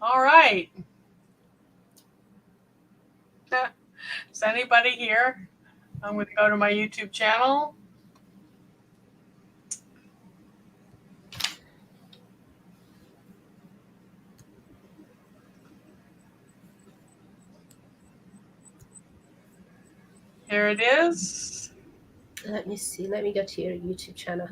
All right. Is anybody here? I'm going to go to my YouTube channel. Here it is. Let me see. Let me go to your YouTube channel.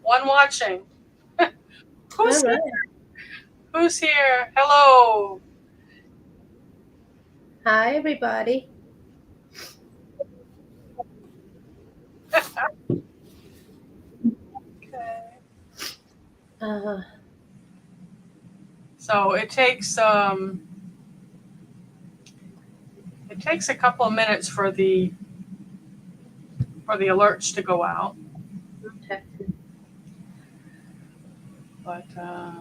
One watching. Who's All right. here? Who's here? Hello. Hi, everybody. Okay. Uh, So it takes a couple of minutes for the alerts to go out, okay. but I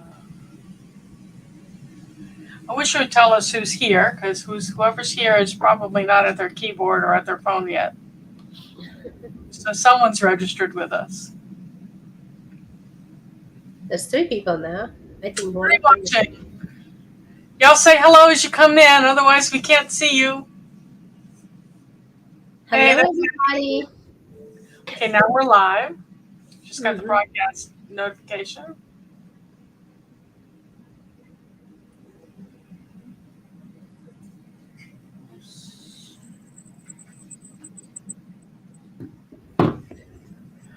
wish you would tell us who's here, because whoever's here is probably not at their keyboard or at their phone yet. So someone's registered with us. There's 3 people now. I think one Three of them is... watching. Y'all say hello as you come in, otherwise we can't see you. Hey, Hello, everybody. okay, now we're live. Just got the Mhm. broadcast notification.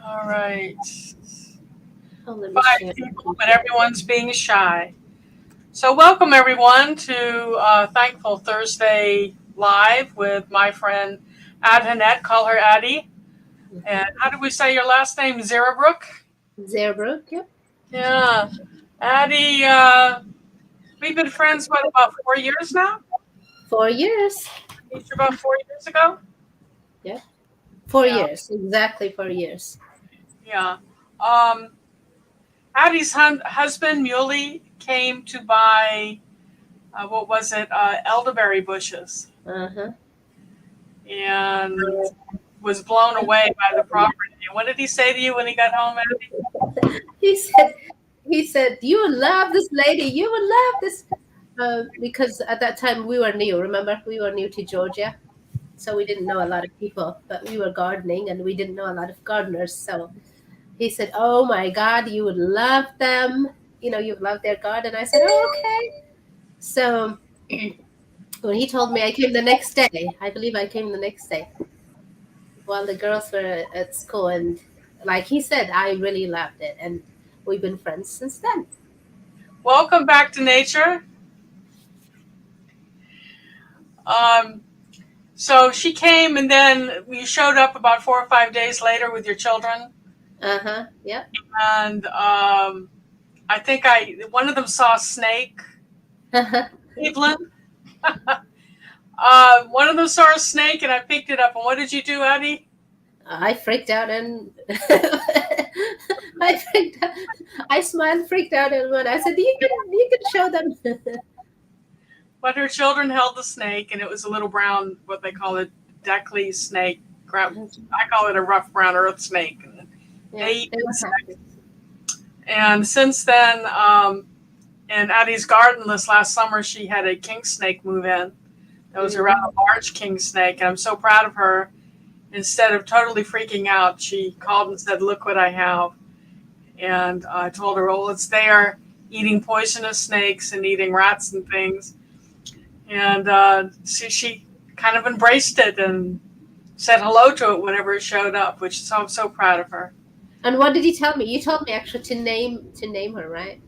All right. Oh, let me 5 share. people, but everyone's being shy. So welcome everyone to Thankful Thursday Live with my friend Adhanette. Call her Addie. And how do we say your last name? Zerabrook? Zero, yep. Yeah. Addie, we've been friends, what, about 4 years now? 4 years. Met you about 4 years ago? Yeah. 4 Yeah. years. Exactly 4 years. Yeah. Addie's husband, Muley, came to buy, what was it, elderberry bushes. Uh-huh. And was blown away by the property. What did he say to you when he got home, Addie? He said, you would love this lady. You would love this. Because at that time we were new. Remember, we were new to Georgia. So we didn't know a lot of people, but we were gardening and we didn't know a lot of gardeners. So he said, oh my God, you would love them. You love their garden. I said, oh, okay. So when he told me, I came the next day. I believe I came the next day while the girls were at school. And like he said, I really loved it. And we've been friends since then. Welcome back to nature. So she came, and then you showed up about 4 or 5 days later with your children. Uh-huh. Yep. And I think one of them saw a snake. Cleveland. One of them saw a snake, and I picked it up. And what did you do, Addie? I freaked out and I smiled, freaked out, and when I said, "You can show them." But her children held the snake, and it was a little brown, what they call a Deckley snake. I call it a rough brown earth snake. Yeah, they were happy. And since then, in Addie's garden this last summer, she had a king snake move in. That was a rather large king snake, and I'm so proud of her. Instead of totally freaking out, she called and said, "Look what I have." And I told her, "Well, it's there, eating poisonous snakes and eating rats and things." And she kind of embraced it and said hello to it whenever it showed up, which is I'm so proud of her. And what did you tell me? You told me actually to name her, right?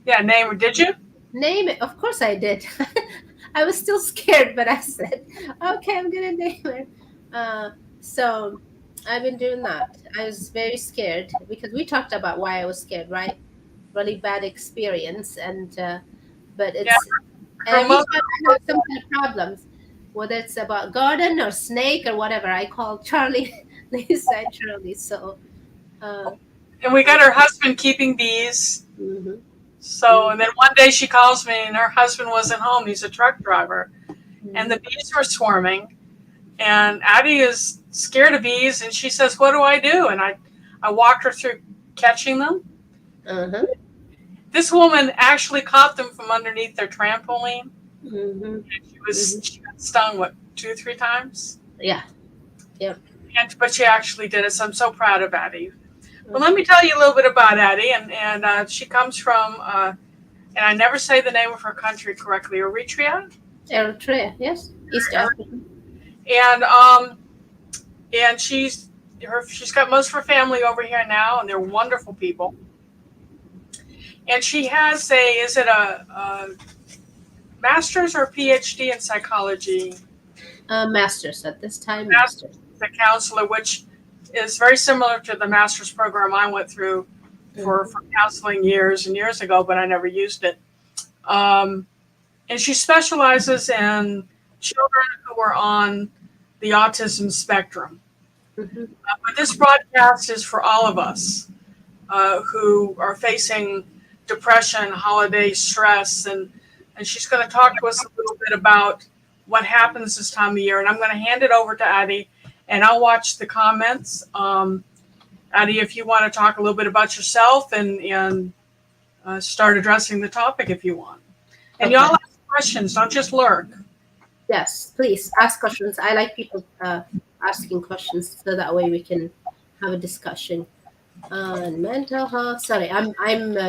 Yeah, name her. Did you? Name it. Of course I did. I was still scared, but I said, "Okay, I'm gonna name her." So I've been doing that. I was very scared because we talked about why I was scared, right? Really bad experience, but Yeah, it's her anytime mother. I have some kind of problems, whether it's about garden or snake or whatever, I call Charlie. Lisa and Charlie. So, And we got her husband keeping bees. mm-hmm, So, and then one day she calls me, and her husband wasn't home. He's a truck driver, and the bees were swarming. And Addie is scared of bees, and she says, "What do I do?" And I I walked her through catching them. Uh-huh. This woman actually caught them from underneath their trampoline. Mm-hmm. Mm-hmm. She got stung what 2 or 3 times, Yeah. Yep. but she actually did it. So I'm so proud of Addie. But let Mm-hmm. me tell you a little bit about Addie, and she comes from and I never say the name of her country correctly, Eritrea, Eritrea. Yes. East Africa. and she's got most of her family over here now, and they're wonderful people. And she has a master's or PhD in psychology, Masters at this time. master's Masters. as a counselor, which is very similar to the master's program I went through Mm-hmm. for counseling years and years ago, but I never used it. Um, and she specializes in children who are on the autism spectrum. Mm-hmm. But this broadcast is for all of us who are facing depression, holiday stress, and she's going to talk to us a little bit about what happens this time of year. And I'm going to hand it over to Addie, and I'll watch the comments. Addie, if you want to talk a little bit about yourself and start addressing the topic if you want. And Okay. y'all ask questions, don't just lurk. Yes. Please ask questions. I like people asking questions, so that way we can have a discussion on mental health. Sorry, I'm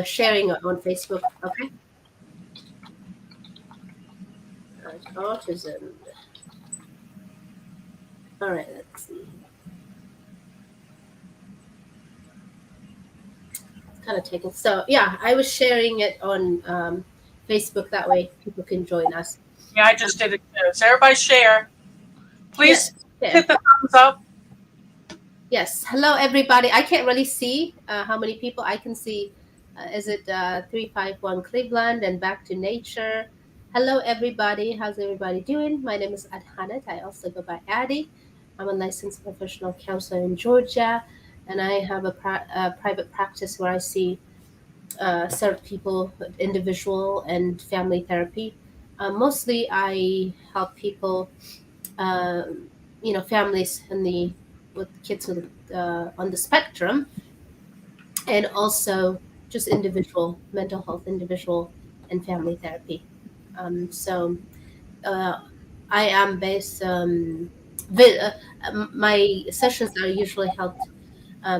sharing it on Facebook. Okay. Autism. All right. Let's see. Kind of taken. So yeah, I was sharing it on Facebook. That way people can join us. Yeah, I just did it too. So everybody share. Yes. Please Yeah. hit the thumbs up. Yes. Hello, everybody. I can't really see how many people I can see. Is it 351 Cleveland and Back to Nature? Hello, everybody. How's everybody doing? My name is Adhanet. I also go by Addie. I'm a licensed professional counselor in Georgia, and I have a private practice where I see serve people with individual and family therapy. Mostly, I help people, families in the with kids with on the spectrum, and also just individual mental health, individual and family therapy. So uh, I am based. My sessions are usually held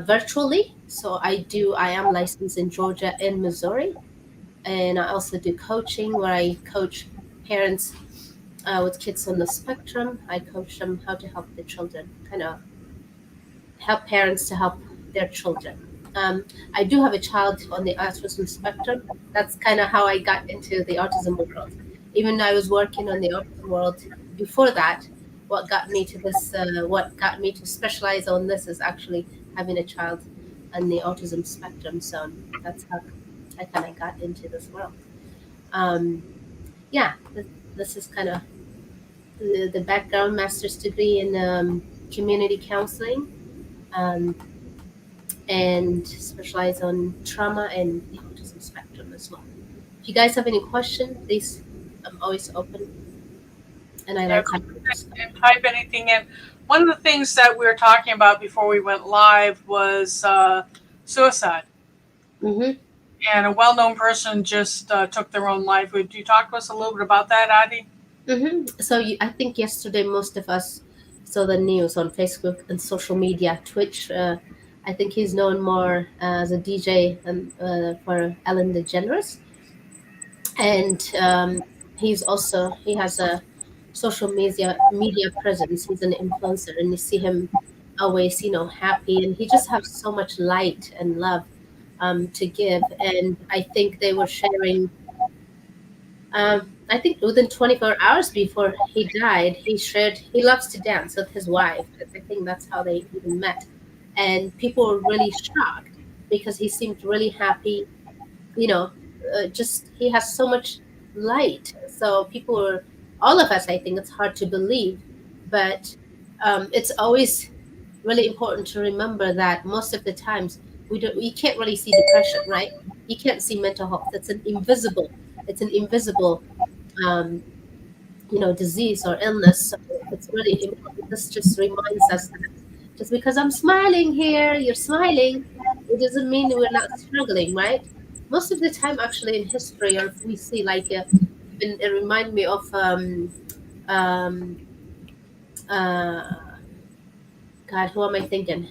virtually. So I am licensed in Georgia and Missouri, and I also do coaching where I coach parents with kids on the spectrum. I coach them how to help their children, kind of help parents to help their children. I do have a child on the autism spectrum. That's kind of how I got into the autism world. Even though I was working on the autism world before that, what got me to specialize on this is actually having a child on the autism spectrum. So that's how I kind of got into this world. Um, yeah, this is kind of the background, master's degree in community counseling, um, and specialize on trauma and the autism spectrum as well. If you guys have any questions, please, I'm always open, and I Yeah, like having this. and type anything in. One of the things that we were talking about before we went live was suicide. Mm-hmm. And a well known person just took their own life. Would you talk to us a little bit about that, Adi? Mm-hmm. So I think yesterday most of us saw the news on Facebook and social media, Twitch. I think he's known more as a DJ for Ellen DeGeneres, and he has a social media presence. He's an influencer, and you see him always happy, and he just has so much light and love to give. And I think they were sharing, I think within 24 hours before he died, he shared he loves to dance with his wife. I think that's how they even met, and people were really shocked because he seemed really happy, you know, just he has so much light. So people are, all of us, I think it's hard to believe, but it's always really important to remember that most of the times we can't really see depression, right? You can't see mental health. It's an invisible, um, disease or illness. So it's really important. This just reminds us that Just because I'm smiling here, you're smiling, it doesn't mean we're not struggling, right? Most of the time, actually, in history, or if we see like, even it remind me of um, uh, God, who am I thinking?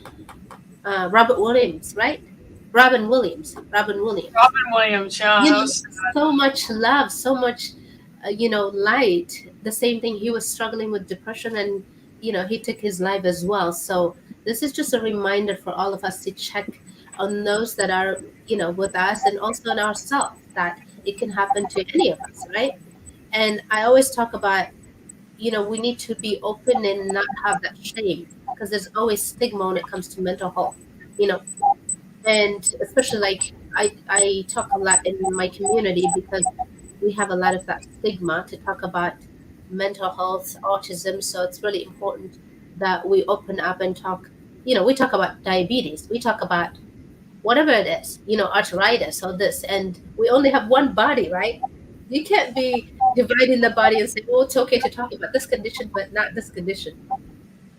Robert Williams, right? Robin Williams. Robin Williams, yeah, You that know, was so much love, so much, light. The same thing, he was struggling with depression, and he took his life as well. So this is just a reminder for all of us to check on those that are, with us, and also on ourselves, that it can happen to any of us, right? And I always talk about, we need to be open and not have that shame, because there's always stigma when it comes to mental health. You know, and especially like I talk a lot in my community, because we have a lot of that stigma to talk about mental health, autism. So it's really important that we open up and talk. We talk about diabetes, we talk about whatever it is, arthritis or this, and we only have one body, right? You can't be dividing the body and say, oh, it's okay to talk about this condition but not this condition.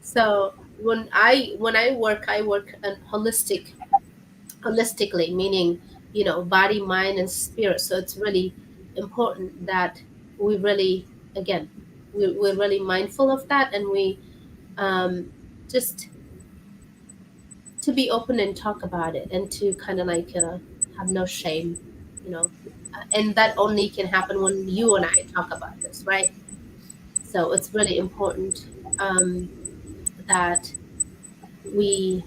So when I work on holistically, meaning, body, mind, and spirit. So it's really important that we really, again, we're really mindful of that, and we, just to be open and talk about it, and to kind of like, have no shame, you know and that only can happen when you and I talk about this, right? So it's really important, um, that we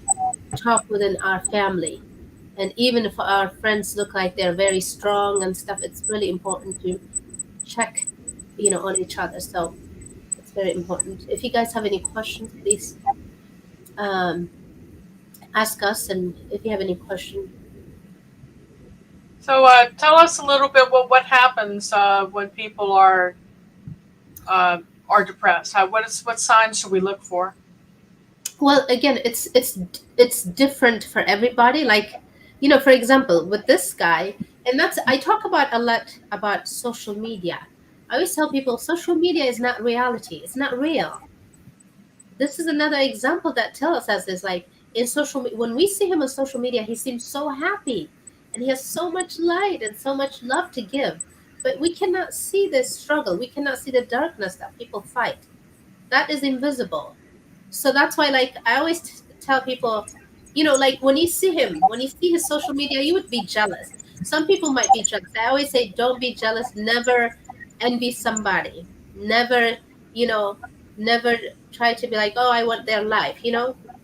talk within our family. And even if our friends look like they're very strong and stuff, it's really important to check, on each other. So it's very important. If you guys have any questions, please, um, ask us. And if you have any question, so. Tell us a little bit what happens when people uh, are depressed. What signs should we look for? well, again, it's different for everybody. Like, for example, with this guy, and that's, I talk about a lot about social media. I always tell people social media is not reality. It's not real. This is another example that tells us is like, when we see him on social media, he seems so happy, and he has so much light and so much love to give, but we cannot see this struggle, we cannot see the darkness that people fight. That is invisible. So that's why, like, I always tell people, like, when you see his social media, you would be jealous. Some people might be jealous. I always say, don't be jealous. Never envy somebody. Never, you know, never try to be like, oh, I want their life,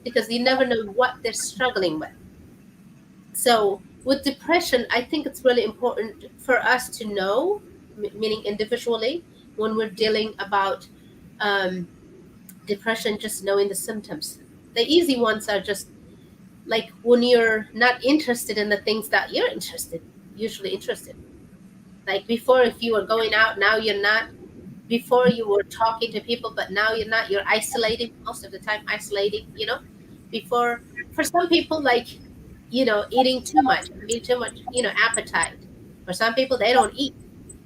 because you never know what they're struggling with. So with depression, I think it's really important for us to know, meaning individually, when we're dealing about, um, depression, just knowing the symptoms. The easy ones are just like when you're not interested in the things that you're usually interested. Like before, if you were going out, now you're not. Before you were talking to people, but now you're not. You're isolating most of the time, isolating. Before, for some people, like, eating too much, having too much, appetite. For some people, they don't eat.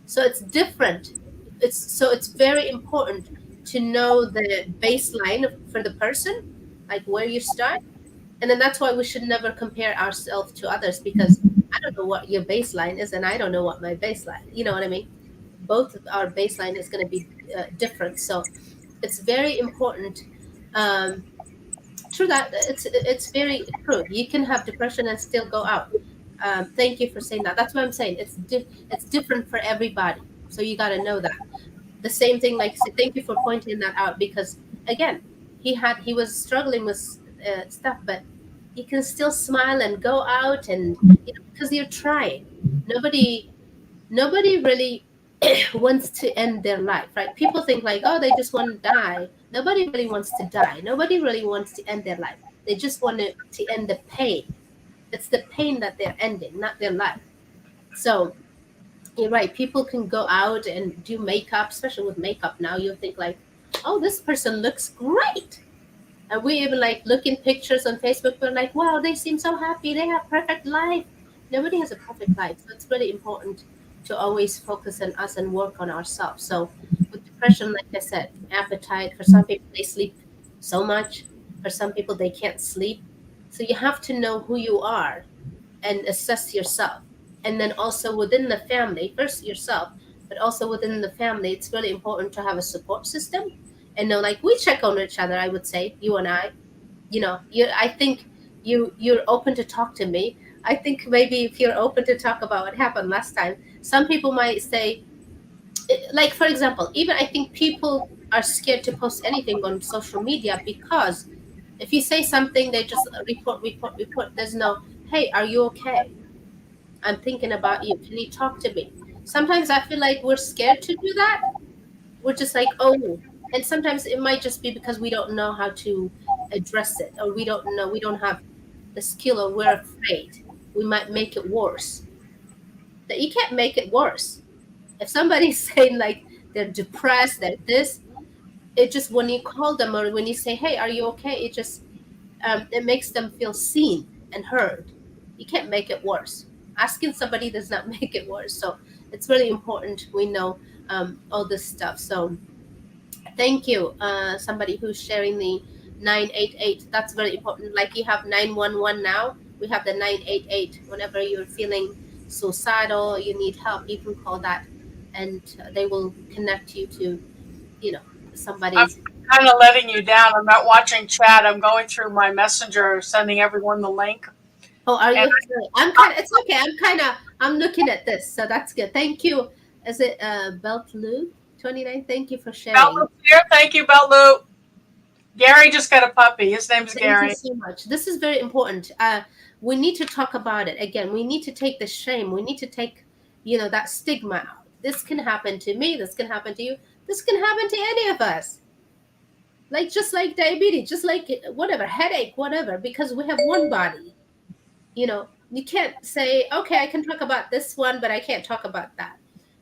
So it's different. It's very important to know the baseline for the person, like where you start. And then that's why we should never compare ourselves to others, because I don't know what your baseline is, and I don't know what my baseline, you know what I mean? Both of our baseline is going to be, different. So it's very important. um, True that, it's very true. You can have depression and still go out. Thank you for saying that. That's what I'm saying. It's different for everybody. So you got to know that. The same thing, like, so thank you for pointing that out, because again, he was struggling with, stuff, but he can still smile and go out, and because you're trying. Nobody nobody really wants to end their life, right? People think like, oh, they just want to die. Nobody really wants to die. Nobody really wants to end their life. They just want to end the pain. It's the pain that they're ending, not their life. So you're right. People can go out and do makeup, especially with makeup now. You'll think like, oh, this person looks great. And we even like looking pictures on Facebook. We're like, wow, they seem so happy. They have perfect life. Nobody has a perfect life. So it's really important to always focus on us and work on ourselves. So with depression, like I said, appetite, for some people, they sleep so much. For some people, they can't sleep. So you have to know who you are and assess yourself. And then also within the family, first yourself, but also within the family, it's really important to have a support system. And know, like, we check on each other, I would say, you and I. I think you're open to talk to me. I think maybe if you're open to talk about what happened last time, some people might say, like, for example, even I think people are scared to post anything on social media because if you say something, they just report. There's no, hey, are you okay? I'm thinking about you. Can you talk to me? Sometimes I feel like we're scared to do that. We're just like, oh, and sometimes it might just be because we don't know how to address it, or we don't know, we don't have the skill, or we're afraid we might make it worse. That you can't make it worse. If somebody's saying like they're depressed, they're this, it just, when you call them or when you say, hey, are you okay? It just it makes them feel seen and heard. You can't make it worse. Asking somebody does not make it worse. So it's really important we know all this stuff. So thank you, somebody who's sharing the 988. That's very important. Like you have 911 now, we have the 988. Whenever you're feeling suicidal, you need help, you can call that, and they will connect you to, you know, I'm somebody's. kind of letting you down. I'm not watching chat. I'm going through my messenger, sending everyone the link. Oh, are And you? Sorry. I'm kind of. It's okay. I'm looking at this, so that's good. Thank you. Is it Beltlu 29? Thank you for sharing. Bello's here. Thank you, Bellu. Gary just got a puppy. His name's Thank you Gary. so much. This is very important. We need to talk about it again. We need to take the shame. We need to take, that stigma out. This can happen to me. This can happen to you. This can happen to any of us. Like, just like diabetes, just like whatever, headache, whatever, because we have one body. You can't say, okay, I can talk about this one, but I can't talk about that.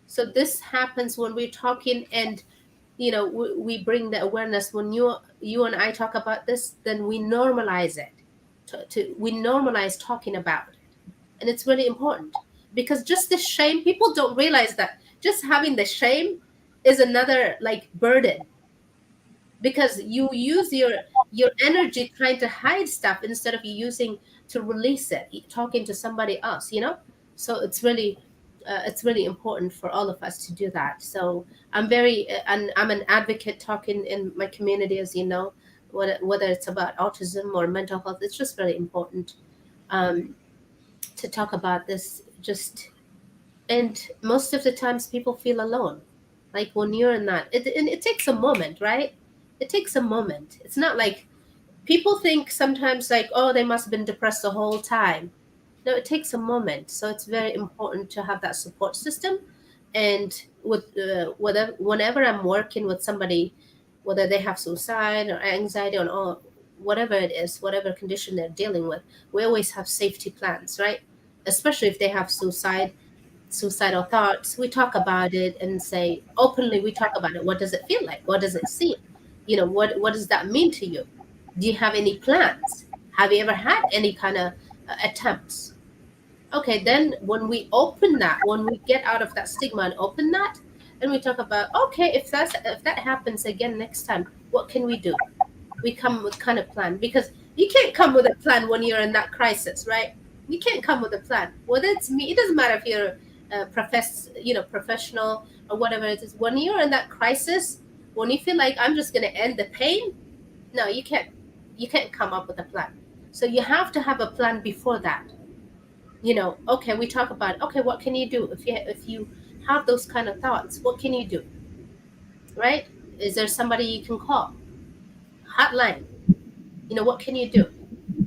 So this happens when we're talking, and we bring the awareness. When you and I talk about this, then we normalize it. We normalize talking about it, and it's really important, because just the shame, people don't realize that just having the shame is another, like, burden, because you use your energy trying to hide stuff instead of using to release it, talking to somebody else. So it's really important for all of us to do that. So and I'm an advocate talking in my community, as you know, whether it's about autism or mental health. It's just very important um, to talk about this. Just And most of the times people feel alone, like when you're in that, and it takes a moment, right? It takes a moment. It's not like people think sometimes, like, oh, they must have been depressed the whole time. No, it takes a moment. So it's very important to have that support system. And whenever I'm working with somebody, whether they have suicide or anxiety or all, whatever it is, whatever condition they're dealing with, we always have safety plans, right? Especially if they have suicidal thoughts, we talk about it and say openly, we talk about it. What does it feel like? What does it seem? What does that mean to you? Do you have any plans? Have you ever had any kind of attempts? Okay, then when we get out of that stigma and open that, and we talk about, okay, if that happens again next time, what can we do? We come with kind of plan, because you can't come with a plan when you're in that crisis, right? You can't come with a plan. Whether it's me, it doesn't matter if you're professional or whatever it is. When you're in that crisis, when you feel like I'm just going to end the pain, no, you can't. You can't come up with a plan. So you have to have a plan before that. Okay, we talk about, okay, what can you do if you have those kind of thoughts? What can you do, right? Is there somebody you can call? Hotline. What can you do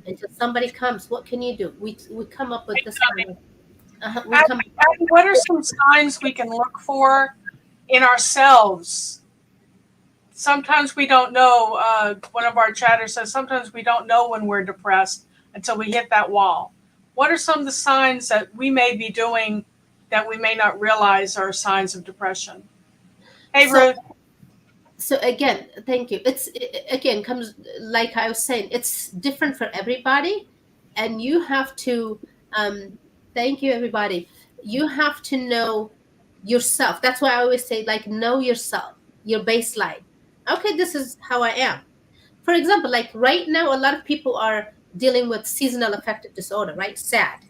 until somebody comes? What can you do? We come up with this kind of we come. Abby, what are some signs we can look for in ourselves? Sometimes we don't know. One of our chatters says sometimes we don't know when we're depressed until we hit that wall. What are some of the signs that we may be doing that we may not realize are signs of depression? Hey, So Ruth. so again, thank you. Again, comes, like I was saying, it's different for everybody, and you have to thank you, everybody. You have to know yourself. That's why I always say, like, know yourself, your baseline. Okay, this is how I am. For example, like right now, a lot of people are dealing with seasonal affective disorder, right? Sad.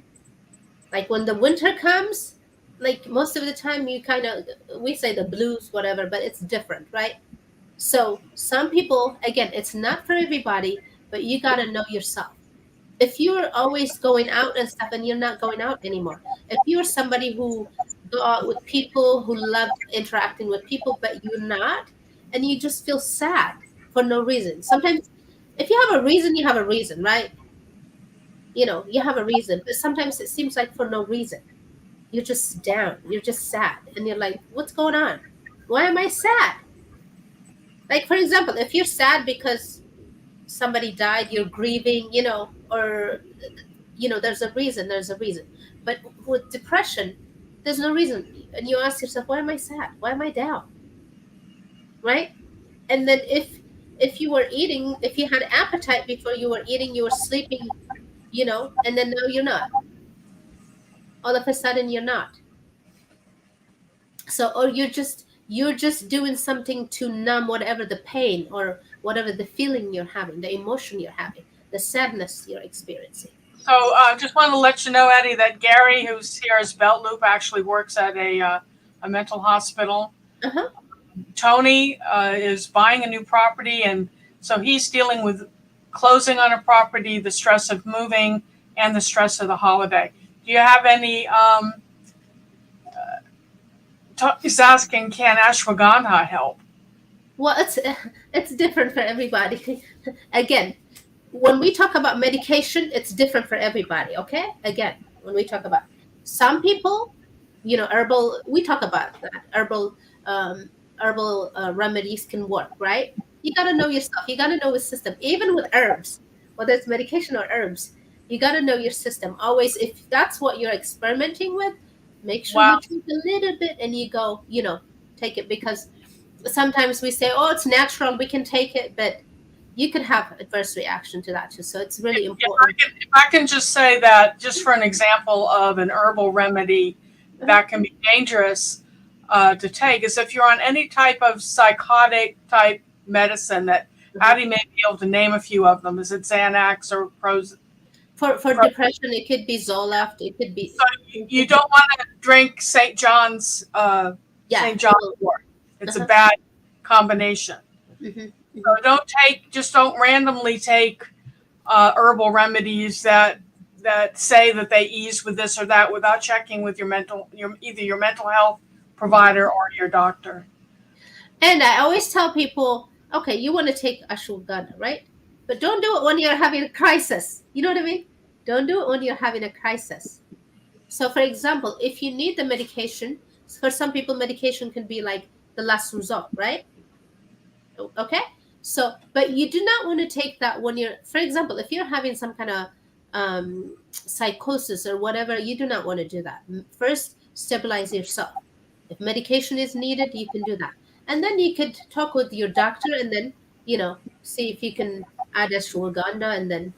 Like when the winter comes, like most of the time, you kind of, we say the blues, whatever, but it's different, right? So some people, again, it's not for everybody, but you got to know yourself. If you're always going out and stuff and you're not going out anymore, if you're somebody who go out with people, who love interacting with people, but you're not, and you just feel sad for no reason. Sometimes if you have a reason, you have a reason, right? You have a reason, but sometimes it seems like for no reason. You're just down, you're just sad, and you're like, what's going on? Why am I sad? Like, for example, if you're sad because somebody died, you're grieving, or there's a reason. But with depression, there's no reason, and you ask yourself, why am I sad? Why am I down? Right? And then if you were eating, if you had appetite before you were eating, you were sleeping, and then now you're not. All of a sudden you're not. So, or you're just doing something to numb whatever the pain or whatever the feeling you're having, the emotion you're having, the sadness you're experiencing. So just want to let you know, Eddie, that Gary, who's here as Belt Loop, actually works at a mental hospital. Uh-huh. Tony is buying a new property, and so he's dealing with closing on a property, the stress of moving, and the stress of the holiday. Do you have any? He's asking, can ashwagandha help? Well, it's different for everybody. Again, when we talk about medication, it's different for everybody. Okay. Again, when we talk about some people, herbal, we talk about that um, herbal remedies can work, right? You got to know yourself. You got to know your system. Even with herbs, whether it's medication or herbs, you got to know your system. Always, if that's what you're experimenting with, make sure Wow. you take a little bit and you go, take it, because sometimes we say, oh, it's natural, we can take it, but you could have adverse reaction to that too. So it's really important. If I can just say that, just for an example of an herbal remedy Uh-huh. that can be dangerous to take, is if you're on any type of psychotic type medicine that Mhm. Addie may be able to name a few of them. Is it Xanax or Prozac? For depression, it could be Zoloft, it could be So you don't want to drink yeah. St. John's wort. It's a Uh-huh. bad combination. Hmm. So don't randomly take herbal remedies that say that they ease with this or that without checking with either your mental health provider or your doctor. And I always tell people, okay, you want to take ashwagandha, right? But don't do it when you're having a crisis. You know what I mean? Don't do it when you're having a crisis. So, for example, if you need the medication, for some people, medication can be like the last resort, right? Okay. So, but you do not want to take that when you're, for example, if you're having some kind of psychosis or whatever, you do not want to do that. First, stabilize yourself. If medication is needed, you can do that. And then you could talk with your doctor and then, see if you can add ashwagandha and then,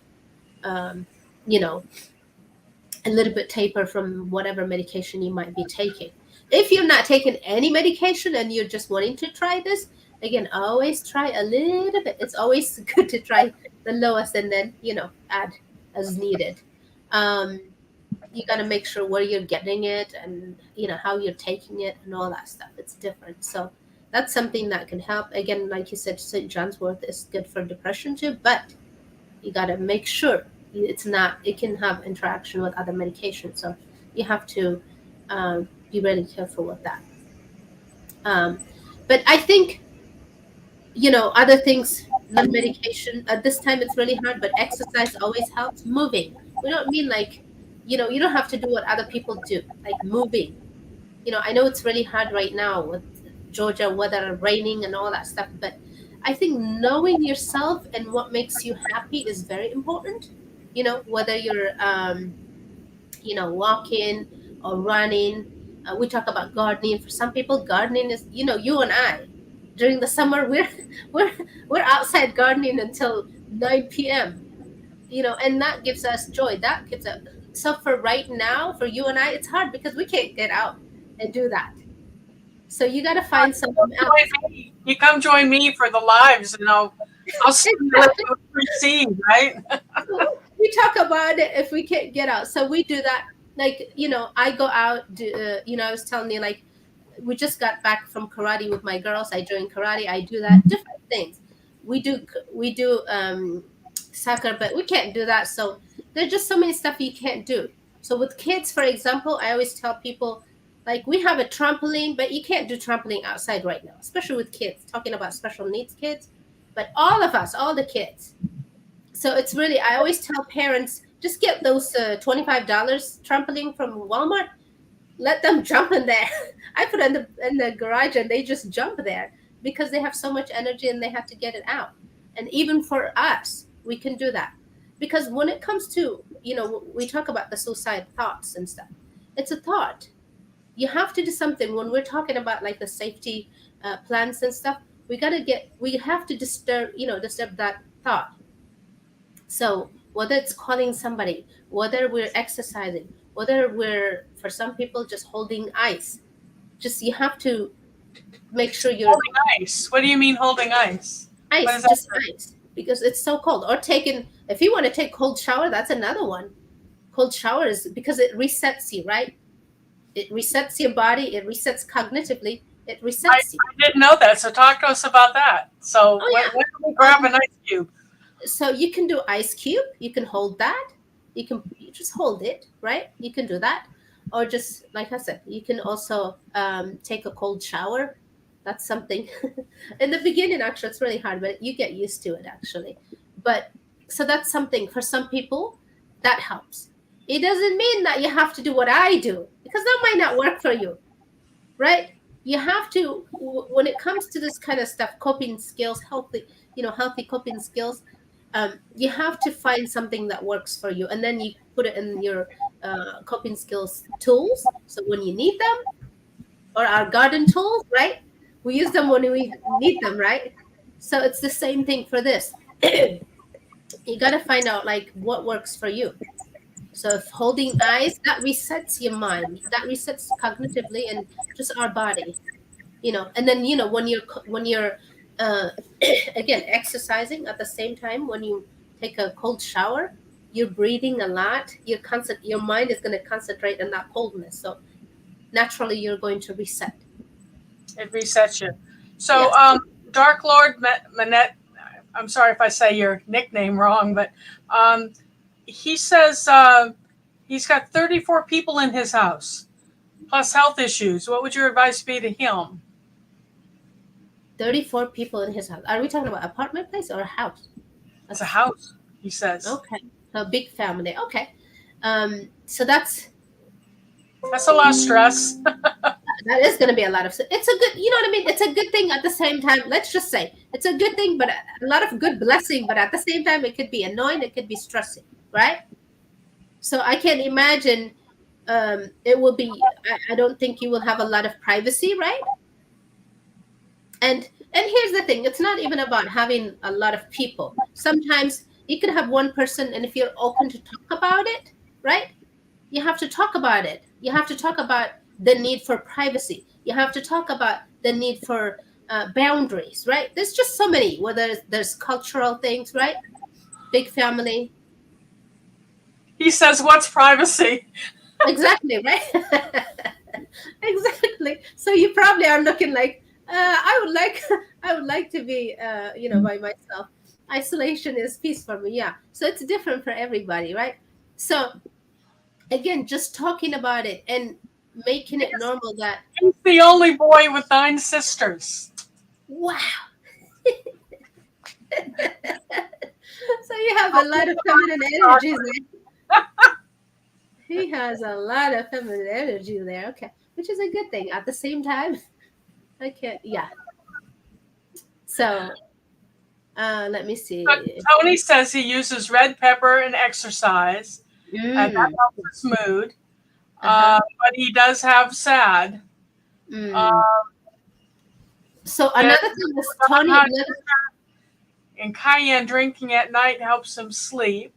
um, you know, a little bit taper from whatever medication you might be taking. If you're not taking any medication and you're just wanting to try this, again, always try a little bit. It's always good to try the lowest and then, add as needed. Um, you got to make sure where you're getting it and, how you're taking it and all that stuff. It's different. So that's something that can help. Again, like you said, St. John's wort is good for depression too, but you got to make sure it's not, it can have interaction with other medications, so you have to be really careful with that. But I think, other things, not medication at this time, it's really hard, but exercise always helps. Moving, we don't mean like, you don't have to do what other people do, like moving. I know it's really hard right now with Georgia weather, raining and all that stuff, but I think knowing yourself and what makes you happy is very important. Whether you're, walking or running. We talk about gardening. For some people, gardening is, you and I, during the summer, we're we're outside gardening until 9 p.m. And that gives us joy. That gives us. So for right now, for you and I, it's hard because we can't get out and do that. So you got to find something else. You come join me for the lives. I'll let you proceed, right? We talk about it if we can't get out. So we do that. Like, I go out. I was telling you, like, we just got back from karate with my girls. I joined karate. I do that. Different things. We do soccer, but we can't do that. So there's just so many stuff you can't do. So with kids, for example, I always tell people, like, we have a trampoline, but you can't do trampoline outside right now, especially with kids. Talking about special needs kids, but all of us, all the kids. So it's really, I always tell parents, just get those $25 trampoline from Walmart. Let them jump in there. I put it in the garage and they just jump there because they have so much energy and they have to get it out. And even for us, we can do that. Because when it comes to, we talk about the suicide thoughts and stuff. It's a thought. You have to do something when we're talking about like the safety plans and stuff. We have to disturb that thought. So whether it's calling somebody, whether we're exercising, whether we're, for some people, just holding ice, just you have to make sure you're Holding ice. What do you mean holding ice? What is ice, that? just ice, because it's so cold. Or taking, if you want to take cold shower, that's another one. Cold shower is because it resets you, right? It resets your body. It resets cognitively. It resets you. I didn't know that. So talk to us about that. So Oh when do we yeah. grab an ice cube? So you can do ice cube. You can hold that. You just hold it, right? You can do that, or just like I said, you can also take a cold shower. That's something. In the beginning, actually, it's really hard, but you get used to it actually. But so that's something for some people that helps. It doesn't mean that you have to do what I do because that might not work for you, right? You have to, when it comes to this kind of stuff, coping skills, healthy coping skills, you have to find something that works for you, and then you put it in your coping skills tools. So when you need them, or our garden tools, right? We use them when we need them, right? So it's the same thing for this. You got to find out like what works for you. So if holding eyes, that resets your mind, that resets cognitively and just our body, and then when you're uh, again exercising at the same time, when you take a cold shower, you're breathing a lot, your mind is going to concentrate on that coldness, so naturally you're going to reset. It resets you. So Yes. Dark Lord Manette, I'm sorry if I say your nickname wrong, but um, he says he's got 34 people in his house plus health issues. What would your advice be to him? 34 people in his house. Are we talking about apartment place or a house? It's a house, he says. Okay, a big family. Okay. So That's a lot of stress. that is going to be a lot of, it's a good, you know what I mean, it's a good thing at the same time. Let's just say it's a good thing, but a lot of good blessing, but at the same time it could be annoying, it could be stressing, right? So I can imagine it will be, I don't think you will have a lot of privacy, right? And here's the thing, it's not even about having a lot of people. Sometimes you could have one person, and if you're open to talk about it, right, you have to talk about it. You have to talk about the need for privacy. You have to talk about the need for boundaries, right? There's just so many, whether there's cultural things, right? Big family. He says, what's privacy? Exactly, right? Exactly. So you probably are looking like, I would like, I would like to be, by myself. Isolation is peace for me. Yeah. So it's different for everybody, right? So again, just talking about it and making it normal that, He's the only boy with 9 sisters. wow. So you have a lot of feminine energies there. He has a lot of feminine energy there. Okay. Which is a good thing. At the same time, okay, yeah. So let me But see. Tony says he uses red pepper and exercise, and that Mm, helps his mood. uh-huh. But he does have sad. Uh, Mm. So and another thing is Tony. and cayenne drinking at night helps him sleep.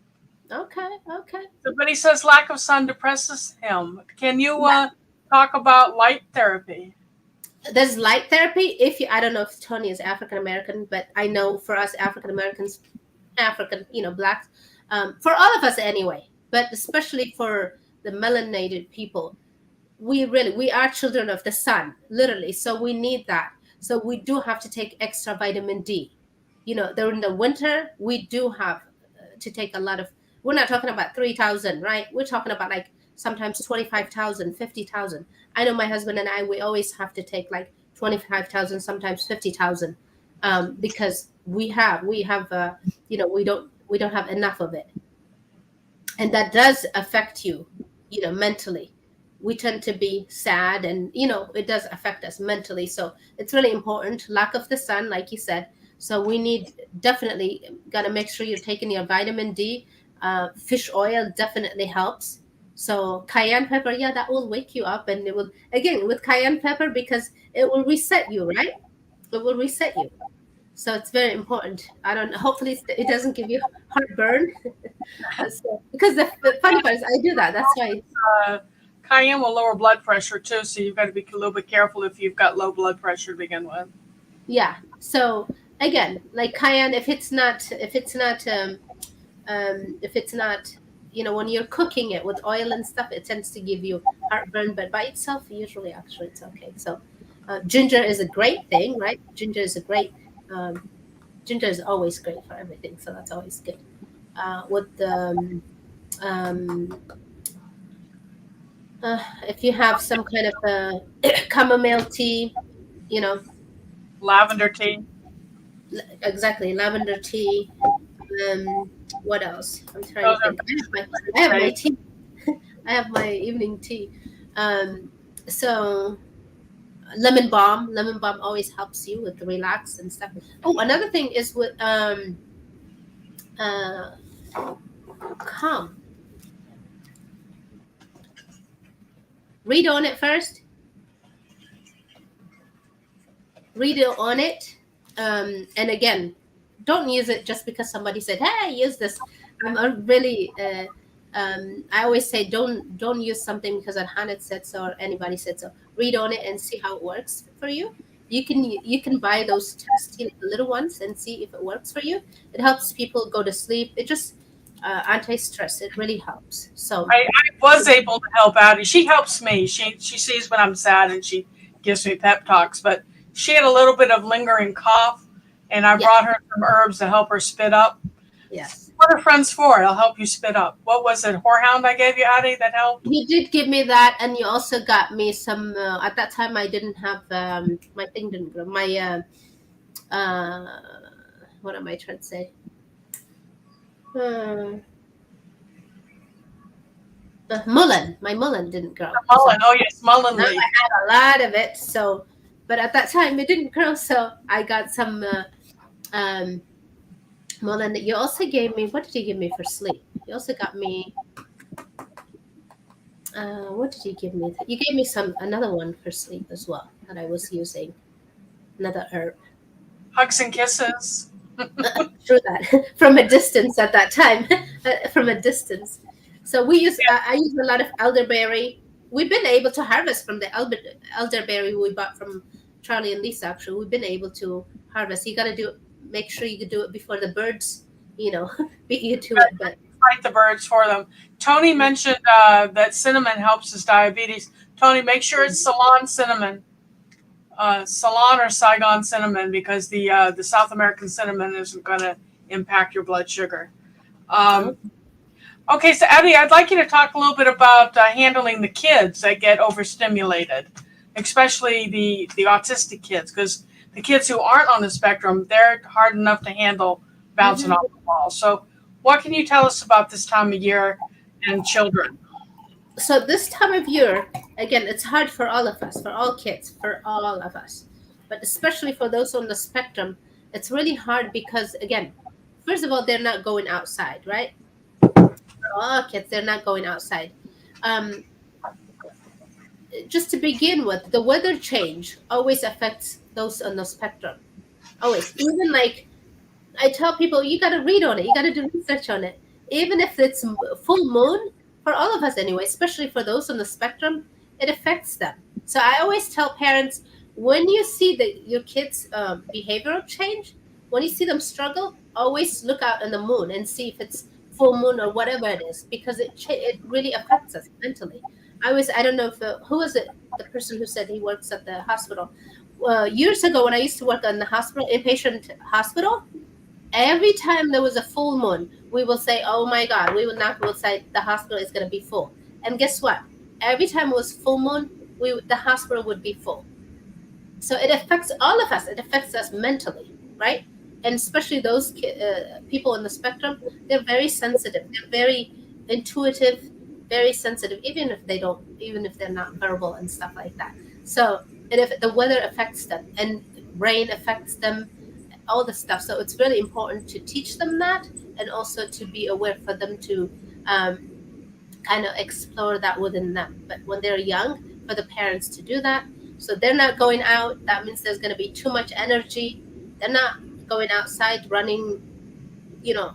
Okay, okay. So, but he says lack of sun depresses him. Can you Yeah. talk about light therapy? There's light therapy. If you, I don't know if Tony is African American, but I know for us African Americans, African, blacks, for all of us anyway, but especially for the melanated people, we are children of the sun, literally. So we need that. So we do have to take extra vitamin D. During the winter, we do have to take a lot of. We're not talking about 3,000, right? We're talking about like sometimes 25,000, 50,000. I know my husband and I, we always have to take like 25,000, sometimes 50,000, because we have we don't have enough of it, and that does affect you, mentally. We tend to be sad, and it does affect us mentally. So it's really important. Lack of the sun, like you said. So we need, definitely got to make sure you're taking your vitamin D. Fish oil definitely helps. So cayenne pepper, yeah, that will wake you up, and it will, again, with cayenne pepper, because it will reset you, right? It will reset you. So it's very important. I don't know. Hopefully it doesn't give you heartburn. So, because the funny part is I do that. That's why. Uh, Cayenne will lower blood pressure too, so you've got to be a little bit careful if you've got low blood pressure to begin with. Yeah. So again, like cayenne, if it's not, when you're cooking it with oil and stuff, it tends to give you heartburn. But by itself, usually, actually, it's okay. So ginger is a great thing, right? Ginger is a great. Ginger is always great for everything, so that's always good. With the if you have some kind of chamomile tea, you know, Lavender tea. exactly, lavender tea. Um, what else? I'm trying Those to are think. I have my great. tea. I have my evening tea. Um, so lemon balm. Lemon balm always helps you with the relax and stuff. Oh, another thing is with uh, calm. Read on it first. Read on it, and again, don't use it just because somebody said, "Hey, use this." I'm a really. I always say don't use something because Alhanet said so or anybody said so. Read on it and see how it works for you. You can buy those test little ones and see if it works for you. It helps people go to sleep. It just anti-stress. It really helps. So I was able to help Addie. She helps me. She sees when I'm sad and she gives me pep talks. But she had a little bit of lingering cough, and I yeah, brought her some herbs to help her spit up. yes. What are friends for? It'll help you spit up. What was it? Whorehound I gave you, Addie, that helped? You did give me that, and you also got me some. At that time, I didn't have my thing didn't grow. My uh, what am I trying to say? Uh, mullein. My mullein didn't grow, so Mullein. Oh, yes, mullein now I leaf. have a lot of it. So, but at that time, it didn't grow, so I got some um, mullein. That you also gave me. What did you give me for sleep? You also got me. What did you give me? You gave me another one for sleep as well that I was using. Another herb. Hugs and kisses. True that. From a distance at that time. From a distance. So I use a lot of elderberry. We've been able to harvest from the elderberry we bought from Charlie and Lisa. Actually, we've been able to harvest. You got to make sure you do it before the birds, beat you to it. But Fight the birds for them. Tony mentioned that cinnamon helps his diabetes. Tony, make sure it's Ceylon cinnamon. Ceylon or Saigon cinnamon, because the South American cinnamon isn't going to impact your blood sugar. oh, Um, okay, so Abby, I'd like you to talk a little bit about handling the kids that get overstimulated, especially the autistic kids, because the kids who aren't on the spectrum, they're hard enough to handle bouncing mhm. off the wall. So, what can you tell us about this time of year and children? So this time of year, again, it's hard for all of us, for all kids, for all of us, but especially for those on the spectrum, it's really hard because, again, first of all, they're not going outside, right? For all kids, they're not going outside. Um, just to begin with, the weather change always affects those on the spectrum. Always, even like I tell people, you got to read on it. You got to do research on it. Even if it's full moon, for all of us anyway, especially for those on the spectrum, it affects them. So I always tell parents, when you see your kids' behavioral change, when you see them struggle, always look out in the moon and see if it's full moon or whatever it is, because it really affects us mentally. I don't know if who was it, the person who said he works at the hospital. Years ago, when I used to work in the hospital, inpatient hospital, every time there was a full moon, we will say, "Oh my God!" We'll say the hospital is going to be full. And guess what? Every time it was full moon, the hospital would be full. So it affects all of us. It affects us mentally, right? And especially those people on the spectrum, they're very sensitive. They're very intuitive, very sensitive, even if they're not verbal and stuff like that. So, and if the weather affects them and rain affects them, all the stuff. So it's really important to teach them that, and also to be aware for them to um, kind of explore that within them. But when they're young, for the parents to do that, so they're not going out. That means there's going to be too much energy. They're not going outside running,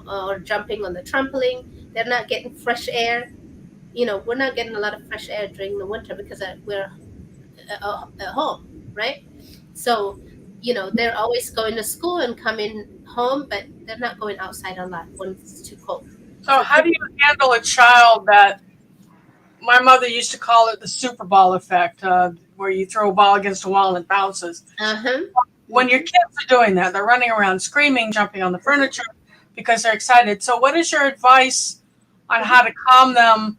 or jumping on the trampoline. They're not getting fresh air. We're not getting a lot of fresh air during the winter because we're at home, right? So, they're always going to school and coming home, but they're not going outside a lot when it's too cold. So So, how do you handle a child that my mother used to call it the Super Ball effect, where you throw a ball against a wall and it bounces? uh-huh. When your kids are doing that, they're running around screaming, jumping on the furniture because they're excited. So, what is your advice on Hmm. how to calm them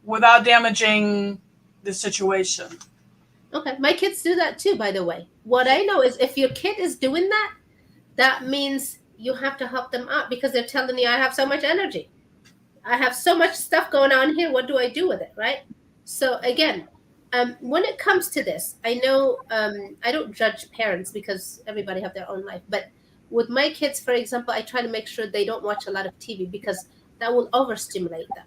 without damaging the situation? Okay, my kids do that too, by the way. What I know is if your kid is doing that, that means you have to help them out because they're telling you, I have so much energy. I have so much stuff going on here. What do I do with it? Right. So, again, when it comes to this, I know I don't judge parents because everybody have their own life. But with my kids, for example, I try to make sure they don't watch a lot of TV because that will overstimulate them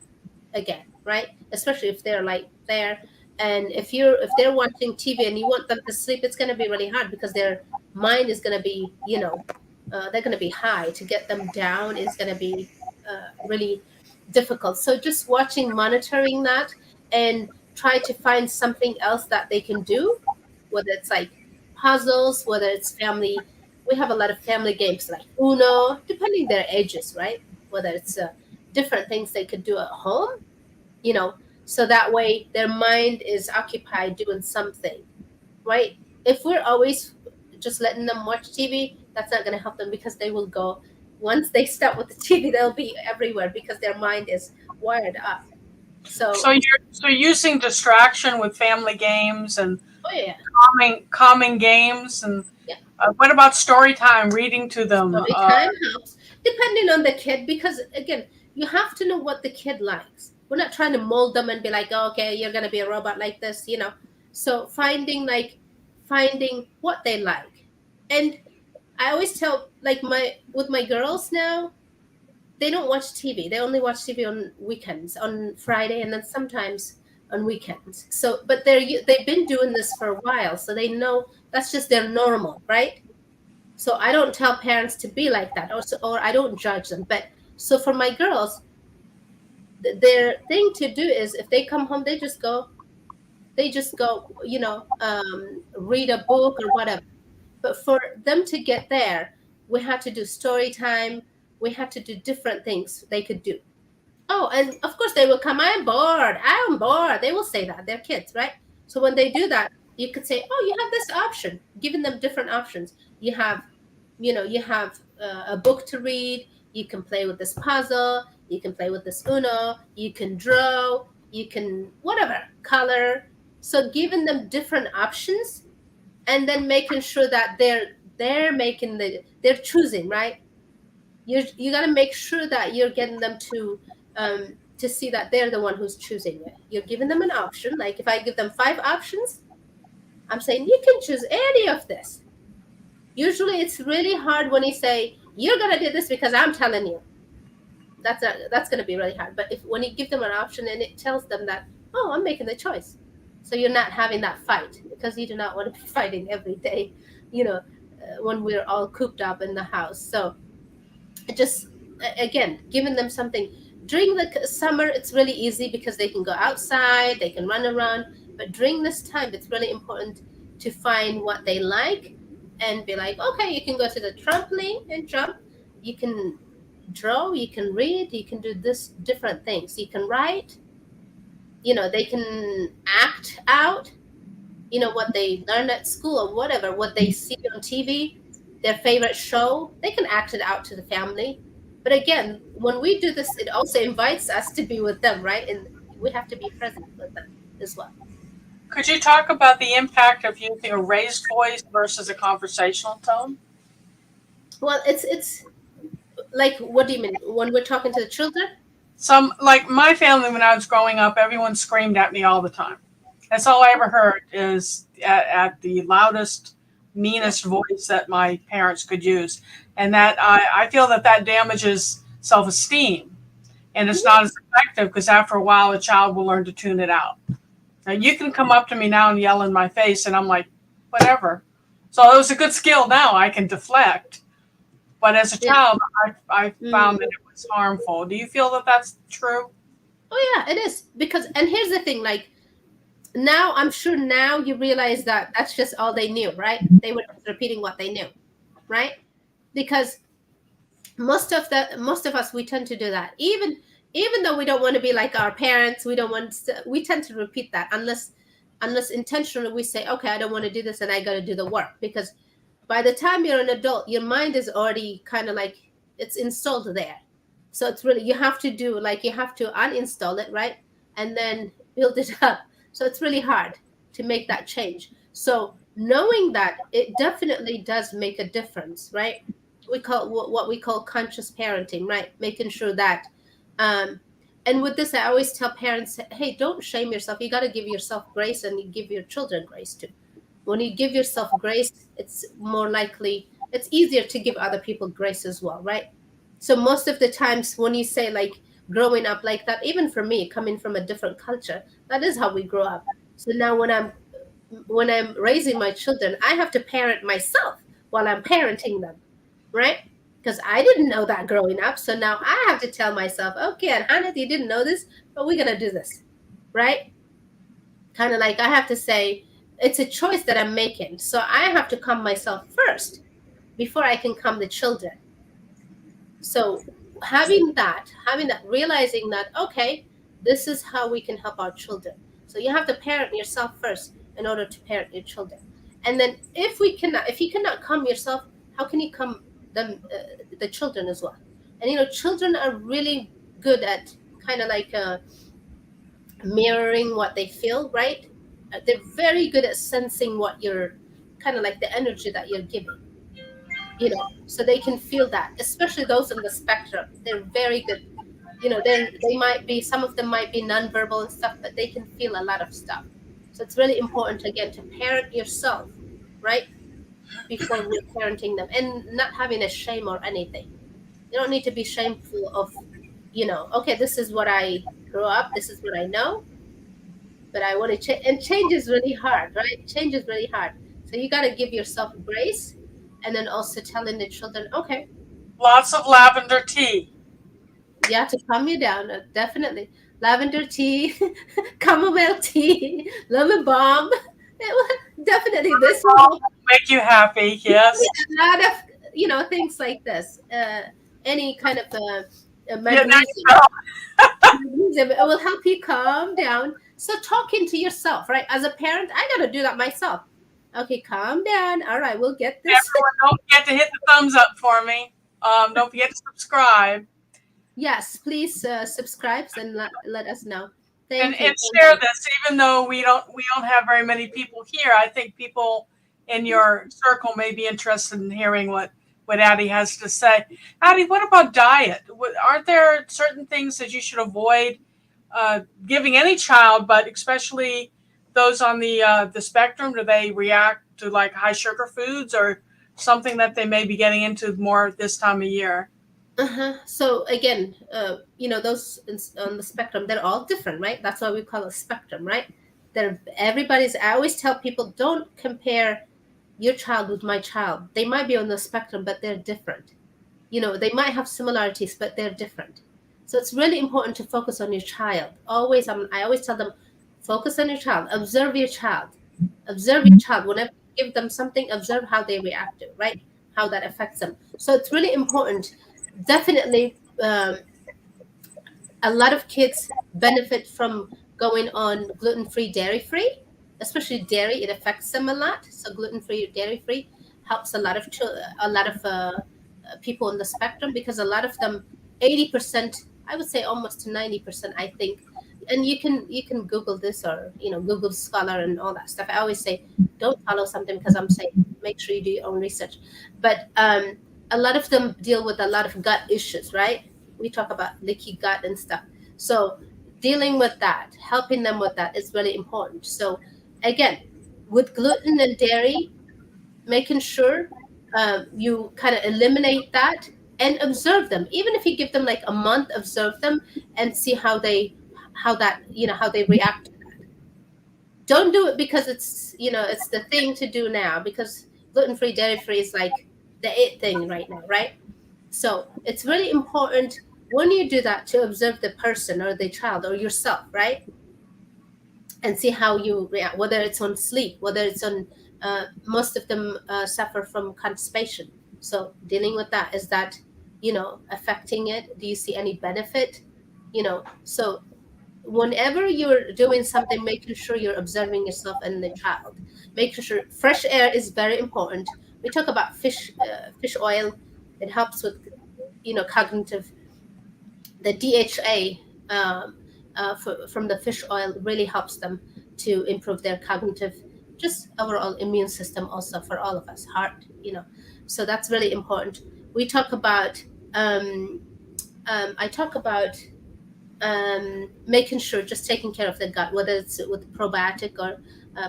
again, right? Especially if they're like there. And if they're watching TV and you want them to sleep, it's going to be really hard because their mind is going to be, they're going to be high. To get them down is going to be really difficult. So just watching, monitoring that, and try to find something else that they can do, whether it's like puzzles, whether it's family. We have a lot of family games like Uno, depending their ages, right? Whether it's different things they could do at home, you know, so that way their mind is occupied doing something, right? If we're always just letting them watch TV, that's not going to help them because they will go, once they start with the TV, they'll be everywhere because their mind is wired up. So, So using distraction with family games and oh yeah, calming games, and yeah. what about story time? Reading to them. Story time helps depending on the kid because, again, you have to know what the kid likes. We're not trying to mold them and be like, oh, okay, you're going to be a robot like this. So finding what they like. And I always tell, like, with my girls now, they don't watch TV. They only watch TV on weekends, on Friday, and then sometimes on weekends. So, but they've been doing this for a while, so they know that's just their normal, right? So I don't tell parents to be like that, or I don't judge them. But so for my girls, their thing to do is if they come home, they just go, read a book or whatever. But for them to get there, we had to do story time. We had to do different things they could do. Oh, and of course they will come, I'm bored. I'm bored. They will say that. They're kids, right? So when they do that, you could say, oh, you have this option, giving them different options. You have a book to read. You can play with this puzzle. You can play with this Uno. You can draw. You can whatever color. So giving them different options, and then making sure that they're choosing, right? You got to make sure that you're getting them to see that they're the one who's choosing it. You're giving them an option. Like if I give them 5 options, I'm saying you can choose any of this. Usually it's really hard when you say you're gonna do this because I'm telling you. That's gonna be really hard. But if when you give them an option and it tells them that, oh, I'm making the choice, so you're not having that fight because you do not want to be fighting every day, when we're all cooped up in the house. So just again, giving them something during the summer. It's really easy because they can go outside, they can run around. But during this time, it's really important to find what they like and be like, okay, you can go to the trampoline and jump. You can draw, you can read, you can do this different things. You can write, they can act out, what they learn at school or whatever, what they see on TV, their favorite show, they can act it out to the family. But again, when we do this, it also invites us to be with them, right? And we have to be present with them as well. Could you talk about the impact of using a raised voice versus a conversational tone? Well, it's like, what do you mean when we're talking to the children? Some, like my family, when I was growing up, everyone screamed at me all the time. That's all I ever heard is at the loudest, Yeah. meanest voice that my parents could use. And that I feel that that damages self esteem. And it's not as effective because after a while, a child will learn to tune it out. Now, you can come up to me now and yell in my face, and I'm like, whatever. So it was a good skill now. I can deflect. But as a Yeah. child, I Mm. found that it was harmful. Do you feel that that's true? Oh yeah, it is, because, and here's the thing, like, now I'm sure now you realize that that's just all they knew, right? They were just repeating what they knew, right? Because most of us, we tend to do that, even though we don't want to be like our parents. We tend to repeat that, unless intentionally we say, okay, I don't want to do this and I got to do the work, because by the time you're an adult, your mind is already kind of like, it's installed there. So it's really, you have to do, like, you have to uninstall it, right? And then build it up. So it's really hard to make that change. So knowing that, it definitely does make a difference, right? We call what we call conscious parenting, right? Making sure that, um, and with this, I always tell parents, hey, don't shame yourself. You got to give yourself grace, and you give your children grace too. When you give yourself grace, it's more likely, it's easier to give other people grace as well, right? So most of the times when you say, like, growing up like that, even for me, coming from a different culture, that is how we grow up. So now when I'm raising my children, I have to parent myself while I'm parenting them, right? Because I didn't know that growing up. So now I have to tell myself, okay, and Hannah, you didn't know this, but we're gonna do this, right? Kind of like, I have to say, it's a choice that I'm making. So I have to come myself first before I can come the children. So having that, realizing that, okay, this is how we can help our children. So you have to parent yourself first in order to parent your children. And then if you cannot come yourself, how can you come the children as well? And children are really good at kind of like mirroring what they feel, right? They're very good at sensing what you're, kind of like the energy that you're giving, so they can feel that, especially those on the spectrum. They're very good. They might be, some of them might be nonverbal and stuff, but they can feel a lot of stuff. So it's really important, again, to parent yourself, right? Before we're parenting them, and not having a shame or anything. You don't need to be shameful of, okay, this is what I grew up, this is what I know, but I want to change. And change is really hard, right? Change is really hard. So you got to give yourself grace, and then also telling the children, okay, Lots of lavender tea. yeah, to calm you down, definitely. Lavender tea, chamomile tea, lemon balm. It will, definitely, this will help. Make you happy, yes. A lot of, things like this. Any kind of Yeah, there you magnesium. go. It will help you calm down. So talking to yourself, right? As a parent, I got to do that myself. Okay, calm down. All right, we'll get this. Everyone, don't forget to hit the thumbs up for me. Don't forget to subscribe Yes, please subscribe and let us know. and, Thank you. and share this. Even though we don't have very many people here, I think people in your circle may be interested in hearing what Addie has to say. Addie, what about diet? Aren't there certain things that you should avoid giving any child, but especially those on the spectrum? Do they react to like high sugar foods or something that they may be getting into more this time of year? Uh-huh. So again, those on the spectrum, they're all different, right? That's why we call it spectrum, right? Everybody's. I always tell people, don't compare your child with my child. They might be on the spectrum, but they're different. They might have similarities, but they're different. So it's really important to focus on your child. I always tell them, focus on your child, observe your child. Observe your child. Whenever you give them something, observe how they react to it, right? How that affects them. So it's really important. Definitely, a lot of kids benefit from going on gluten-free, dairy-free, especially dairy. It affects them a lot. So gluten-free, dairy-free helps a lot of people on the spectrum, because a lot of them, 80%, I would say almost to 90%, I think. And you can Google this, or Google Scholar and all that stuff. I always say, don't follow something because I'm saying, make sure you do your own research. But a lot of them deal with a lot of gut issues, right? We talk about leaky gut and stuff. So dealing with that, helping them with that is really important. So again, with gluten and dairy, making sure you kind of eliminate that and observe them. Even if you give them like a month, observe them and see how they react. Don't do it because it's the thing to do now, because gluten-free, dairy-free is like the it thing right now, right? So it's really important when you do that to observe the person or the child or yourself, right? And see how you react, whether it's on sleep, whether it's on most of them suffer from constipation. So dealing with that, is that affecting it? Do you see any benefit? So whenever you're doing something, making sure you're observing yourself and the child, making sure fresh air is very important. We talk about fish oil. It helps with cognitive. The DHA from the fish oil really helps them to improve their cognitive, just overall immune system, also for all of us, heart. So that's really important. We talk about I talk about making sure, just taking care of the gut, whether it's with probiotic or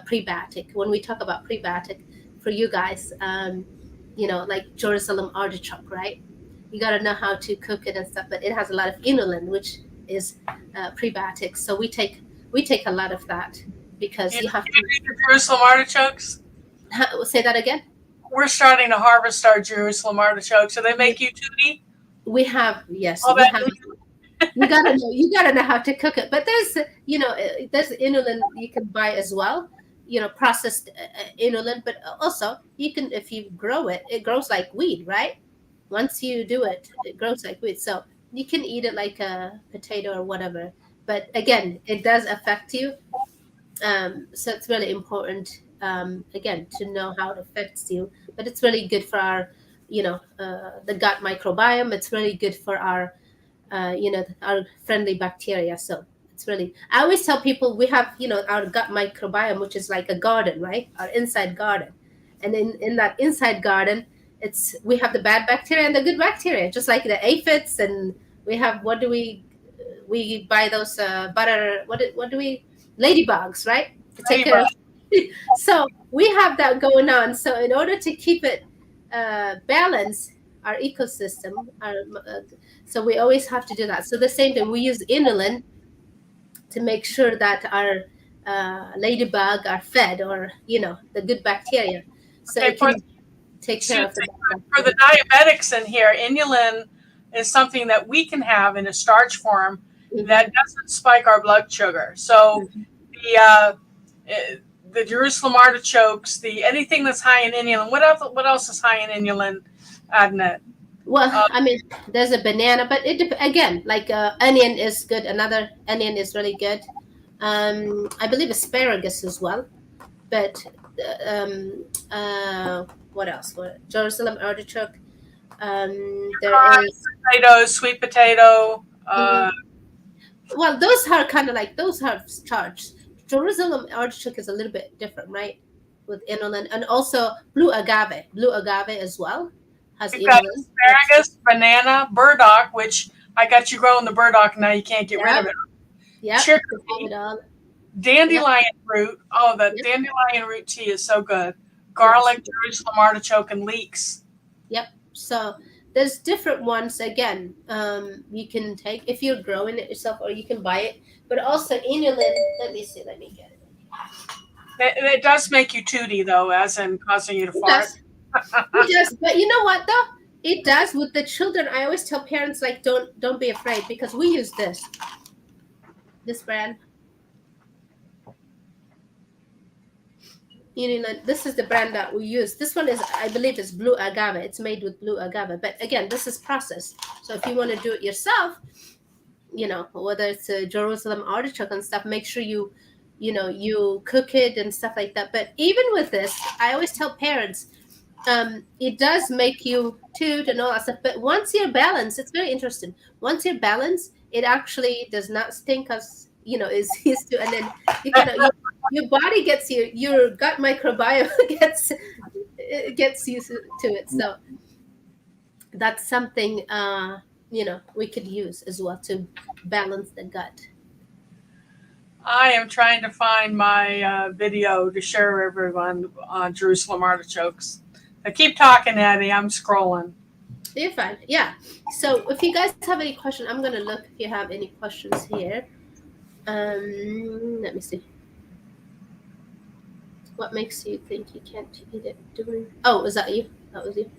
prebiotic. When we talk about prebiotic, for you guys, like Jerusalem artichoke, right? You got to know how to cook it and stuff, but it has a lot of inulin, which is prebiotics. So we take a lot of that, because you have You eat the Jerusalem artichokes? to say that again. We're starting to harvest our Jerusalem artichokes. So they make you tootie? We have, yes, All we that have. You gotta know how to cook it. But there's inulin you can buy as well, processed inulin. But also, you can, if you grow it, it grows like weed, right? Once you do it, it grows like weed. So you can eat it like a potato or whatever. But again, it does affect you. So it's really important, again, to know how it affects you. But it's really good for our, the gut microbiome. It's really good for our friendly bacteria. So it's really, I always tell people, we have, our gut microbiome, which is like a garden, right? Our inside garden. And in that inside garden, we have the bad bacteria and the good bacteria, just like the aphids. And we have, what do we buy those butter, what do we, ladybugs, right? To take care of. So we have that going on. So in order to keep it balanced, our ecosystem, so we always have to do that. So the same thing, we use inulin to make sure that our ladybug are fed, or the good bacteria, so Okay, it can take care of the bad for the bacteria. diabetics in here, inulin is something that we can have in a starch form that doesn't spike our blood sugar. So Mhm. the uh, eh, the Jerusalem artichokes, the anything that's high in inulin. What else is high in inulin, Adnet? Well, I mean, there's a banana, but again, like onion is good. Another onion is really good. I believe asparagus as well. But what else? Jerusalem artichoke. There is. Potatoes, sweet potato. Mhm. Well, those are kind of like, those are starch. Jerusalem artichoke is a little bit different, right? With inulin, and also blue agave as well has We've got inulin. That's, asparagus, banana, burdock, which I got you growing the burdock, and now you can't get rid of yep, it. yep. You have Chicory, it all. Yep, dandelion root. Oh, the yep, dandelion root tea is so good. yes. Garlic, Jerusalem artichoke, and leeks. Yep. So there's different ones. Again, you can take if you're growing it yourself, or you can buy it. But also inulin. Let me see. Let me get it. It does make you tooty, though, as in causing you to It fart. does. It does. But you know what though? It does with the children. I always tell parents, like, don't be afraid, because we use this brand. This is the brand that we use. This one is, I believe, is blue agave. It's made with blue agave. But again, this is processed. So if you want to do it yourself, whether it's a Jerusalem artichoke and stuff, make sure you cook it and stuff like that. But even with this, I always tell parents, it does make you toot and all that stuff. But once you're balanced, it's very interesting. Once you're balanced, it actually does not stink as is used to, and then you kind of your body gets your gut microbiome gets used to it. So that's something we could use as well to balance the gut. I am trying to find my video to share with everyone on Jerusalem artichokes. I keep talking, Addie. I'm scrolling. You're fine. Yeah. So if you guys have any questions, I'm gonna look if you have any questions here. Let me see. What makes you think you can't eat it during? Oh, is that you? That was you.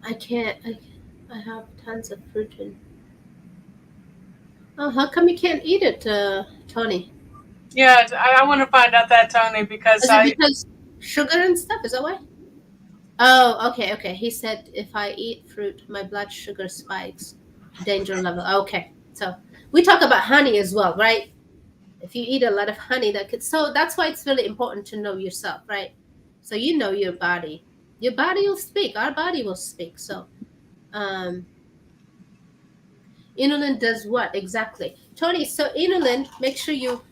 I can't. I have tons of fruit in. Oh, how come you can't eat it, Tony? Yeah, I want to find out that, Tony, because Is it because sugar and stuff? Is that why? Oh, okay. He said if I eat fruit, my blood sugar spikes. Danger level. Okay. So we talk about honey as well, right? If you eat a lot of honey, so that's why it's really important to know yourself, right? So you know your body. Your body will speak. Our body will speak. So inulin does what exactly? Tony, so inulin, make sure you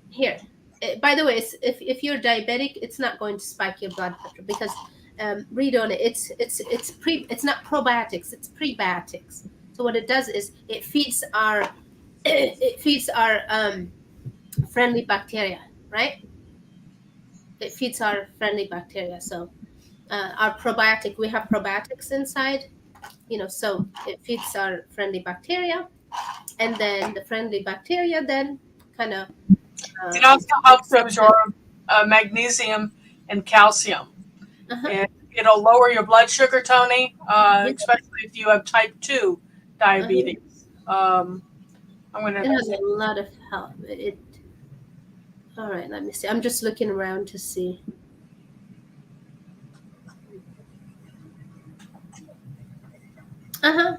here. By the way, if you're diabetic, it's not going to spike your blood pressure because read on it. It's not probiotics. It's prebiotics. So what it does is it feeds our friendly bacteria, right? It feeds our friendly bacteria. So our probiotic, we have probiotics inside, so it feeds our friendly bacteria, and then the friendly bacteria then kind of it also helps to absorb magnesium and calcium. Uh-huh. It'll lower your blood sugar, Tony, especially if you have type 2 diabetes. I'm going It to. has a lot of help. All right, let me see. I'm just looking around to see. Uh-huh.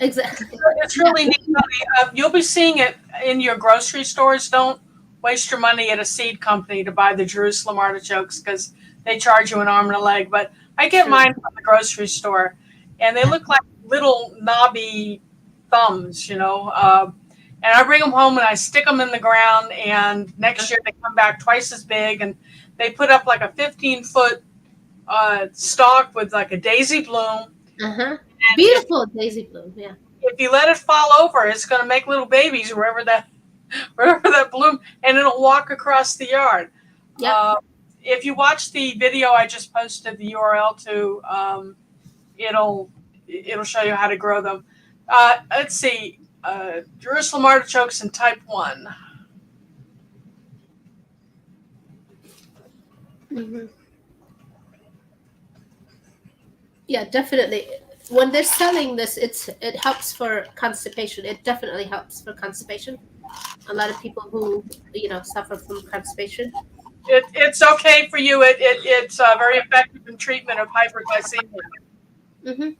Exactly. It's really neat, Tony. You'll be seeing it in your grocery stores. Don't waste your money at a seed company to buy the Jerusalem artichokes because they charge you an arm and a leg. But I get True. mine from the grocery store, and they look like little knobby thumbs, and I bring them home and I stick them in the ground. And next year they come back twice as big, and they put up like a 15-foot stalk with like a daisy bloom. Uh-huh. And Beautiful daisy bloom. Yeah. if you let it fall over, it's going to make little babies wherever that bloom, and it'll walk across the yard. Yeah. If you watch the video I just posted the URL to, it'll show you how to grow them. Let's see, Jerusalem artichokes in type 1. Mm-hmm. Yeah, definitely. When they're selling this, it helps for constipation. It definitely helps for constipation. A lot of people who suffer from constipation. It's okay for you. It's very effective in treatment of hyperglycemia. Mm-hmm.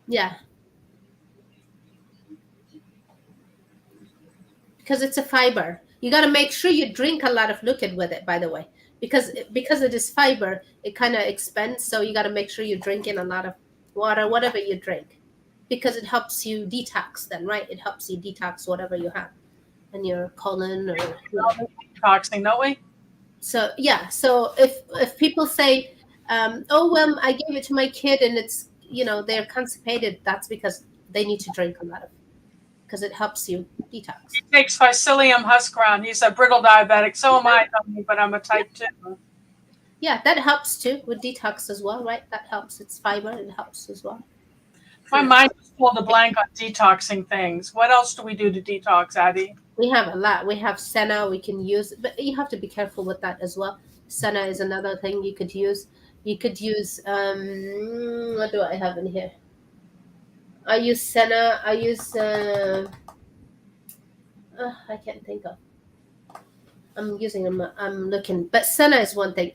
Yeah. Because it's a fiber. You got to make sure you drink a lot of liquid with it, by the way, because it is fiber, it kind of expands. So you got to make sure you're drinking a lot of water, whatever you drink, because it helps you detox then, right? It helps you detox whatever you have in your colon or Detoxing, don't we? So yeah. So if people say, oh well, I gave it to my kid and it's they're constipated, that's because they need to drink a lot of, because it helps you detox. He takes Psyllium husk He's a brittle diabetic. So am I, but I'm a type 2. Yeah, that helps too with detox as well, right? That helps. It's fiber. It helps as well. My mind just pulled a blank on detoxing things. What else do we do to detox, Addie? We have a lot. We have senna we can use, but you have to be careful with that as well. Senna is another thing you could use. You could use what do I have in here? I use senna. I use I can't think of. I'm using them. I'm looking, but senna is one thing.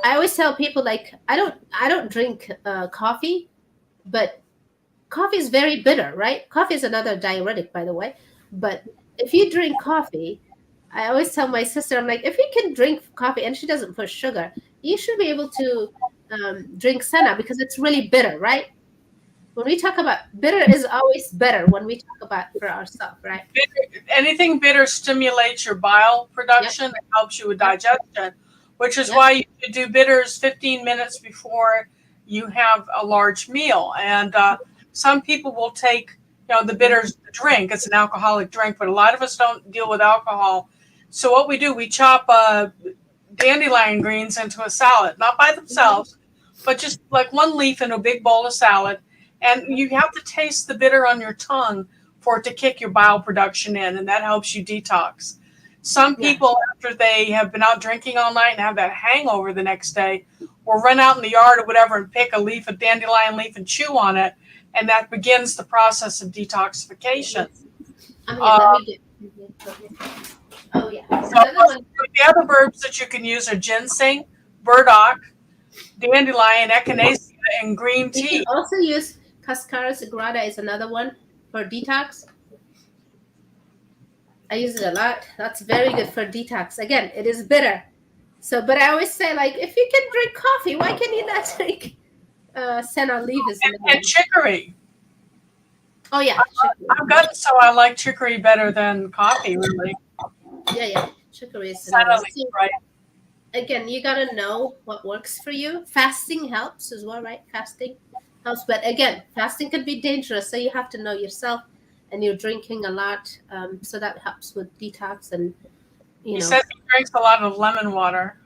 I always tell people like I don't drink coffee, but coffee is very bitter, right? Coffee is another diuretic, by the way. But if you drink coffee, I always tell my sister, I'm like, if you can drink coffee and she doesn't put sugar, you should be able to drink senna because it's really bitter, right? When we talk about bitter is always better when we talk about for ourselves, right? Anything bitter stimulates your bile Yep, production and helps you with yep, digestion, which is yep. why you should do bitters 15 minutes before you have a large meal. And some people will take, the bitters to drink. It's an alcoholic drink, but a lot of us don't deal with alcohol. So what we do, we chop dandelion greens into a salad, not by Mhm. themselves, but just like one leaf in a big bowl of salad. And you have to taste the bitter on your tongue for it to kick your bile production in, and that helps you detox. Some Yeah, people, after they have been out drinking all night and have that hangover the next day, will run out in the yard or whatever and pick a dandelion leaf, and chew on it, and that begins the process of detoxification. I'm here. Let Uh, me get. Okay. Oh yeah, so another one. the other herbs that you can use are ginseng, burdock, dandelion, echinacea, and green You can tea. also use Cascara sagrada is another one for detox. I use it a lot. That's very good for detox. Again, it is bitter. So, but I always say, like, if you can drink coffee, why can you not drink senna leaf is another And one. chicory. Oh yeah, chicory. I've gotten so I like chicory better than coffee, really. Yeah, yeah, chicory is another one. Sadly, So right? again, you gotta know what works for you. Fasting helps as well, right? Fasting helps, but again, fasting can be dangerous. So you have to know yourself, and you're drinking a lot, so that helps with detox and you He know says he drinks a lot of lemon water.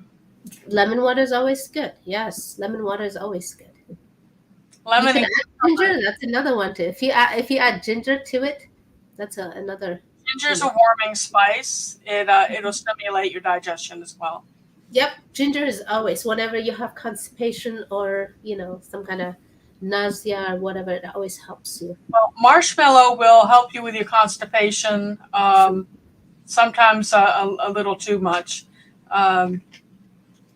lemon water is always good. Yes, lemon water is always good. You Lemon can and add cucumber. ginger. That's another one too. If you add ginger to it, that's another. You Ginger's a know, warming spice. It'll stimulate your digestion as well. yep. Ginger is always whenever you have constipation or some kind of nausea or whatever. It always helps you. Well, marshmallow will help you with your constipation. Sometimes a little too much. Um,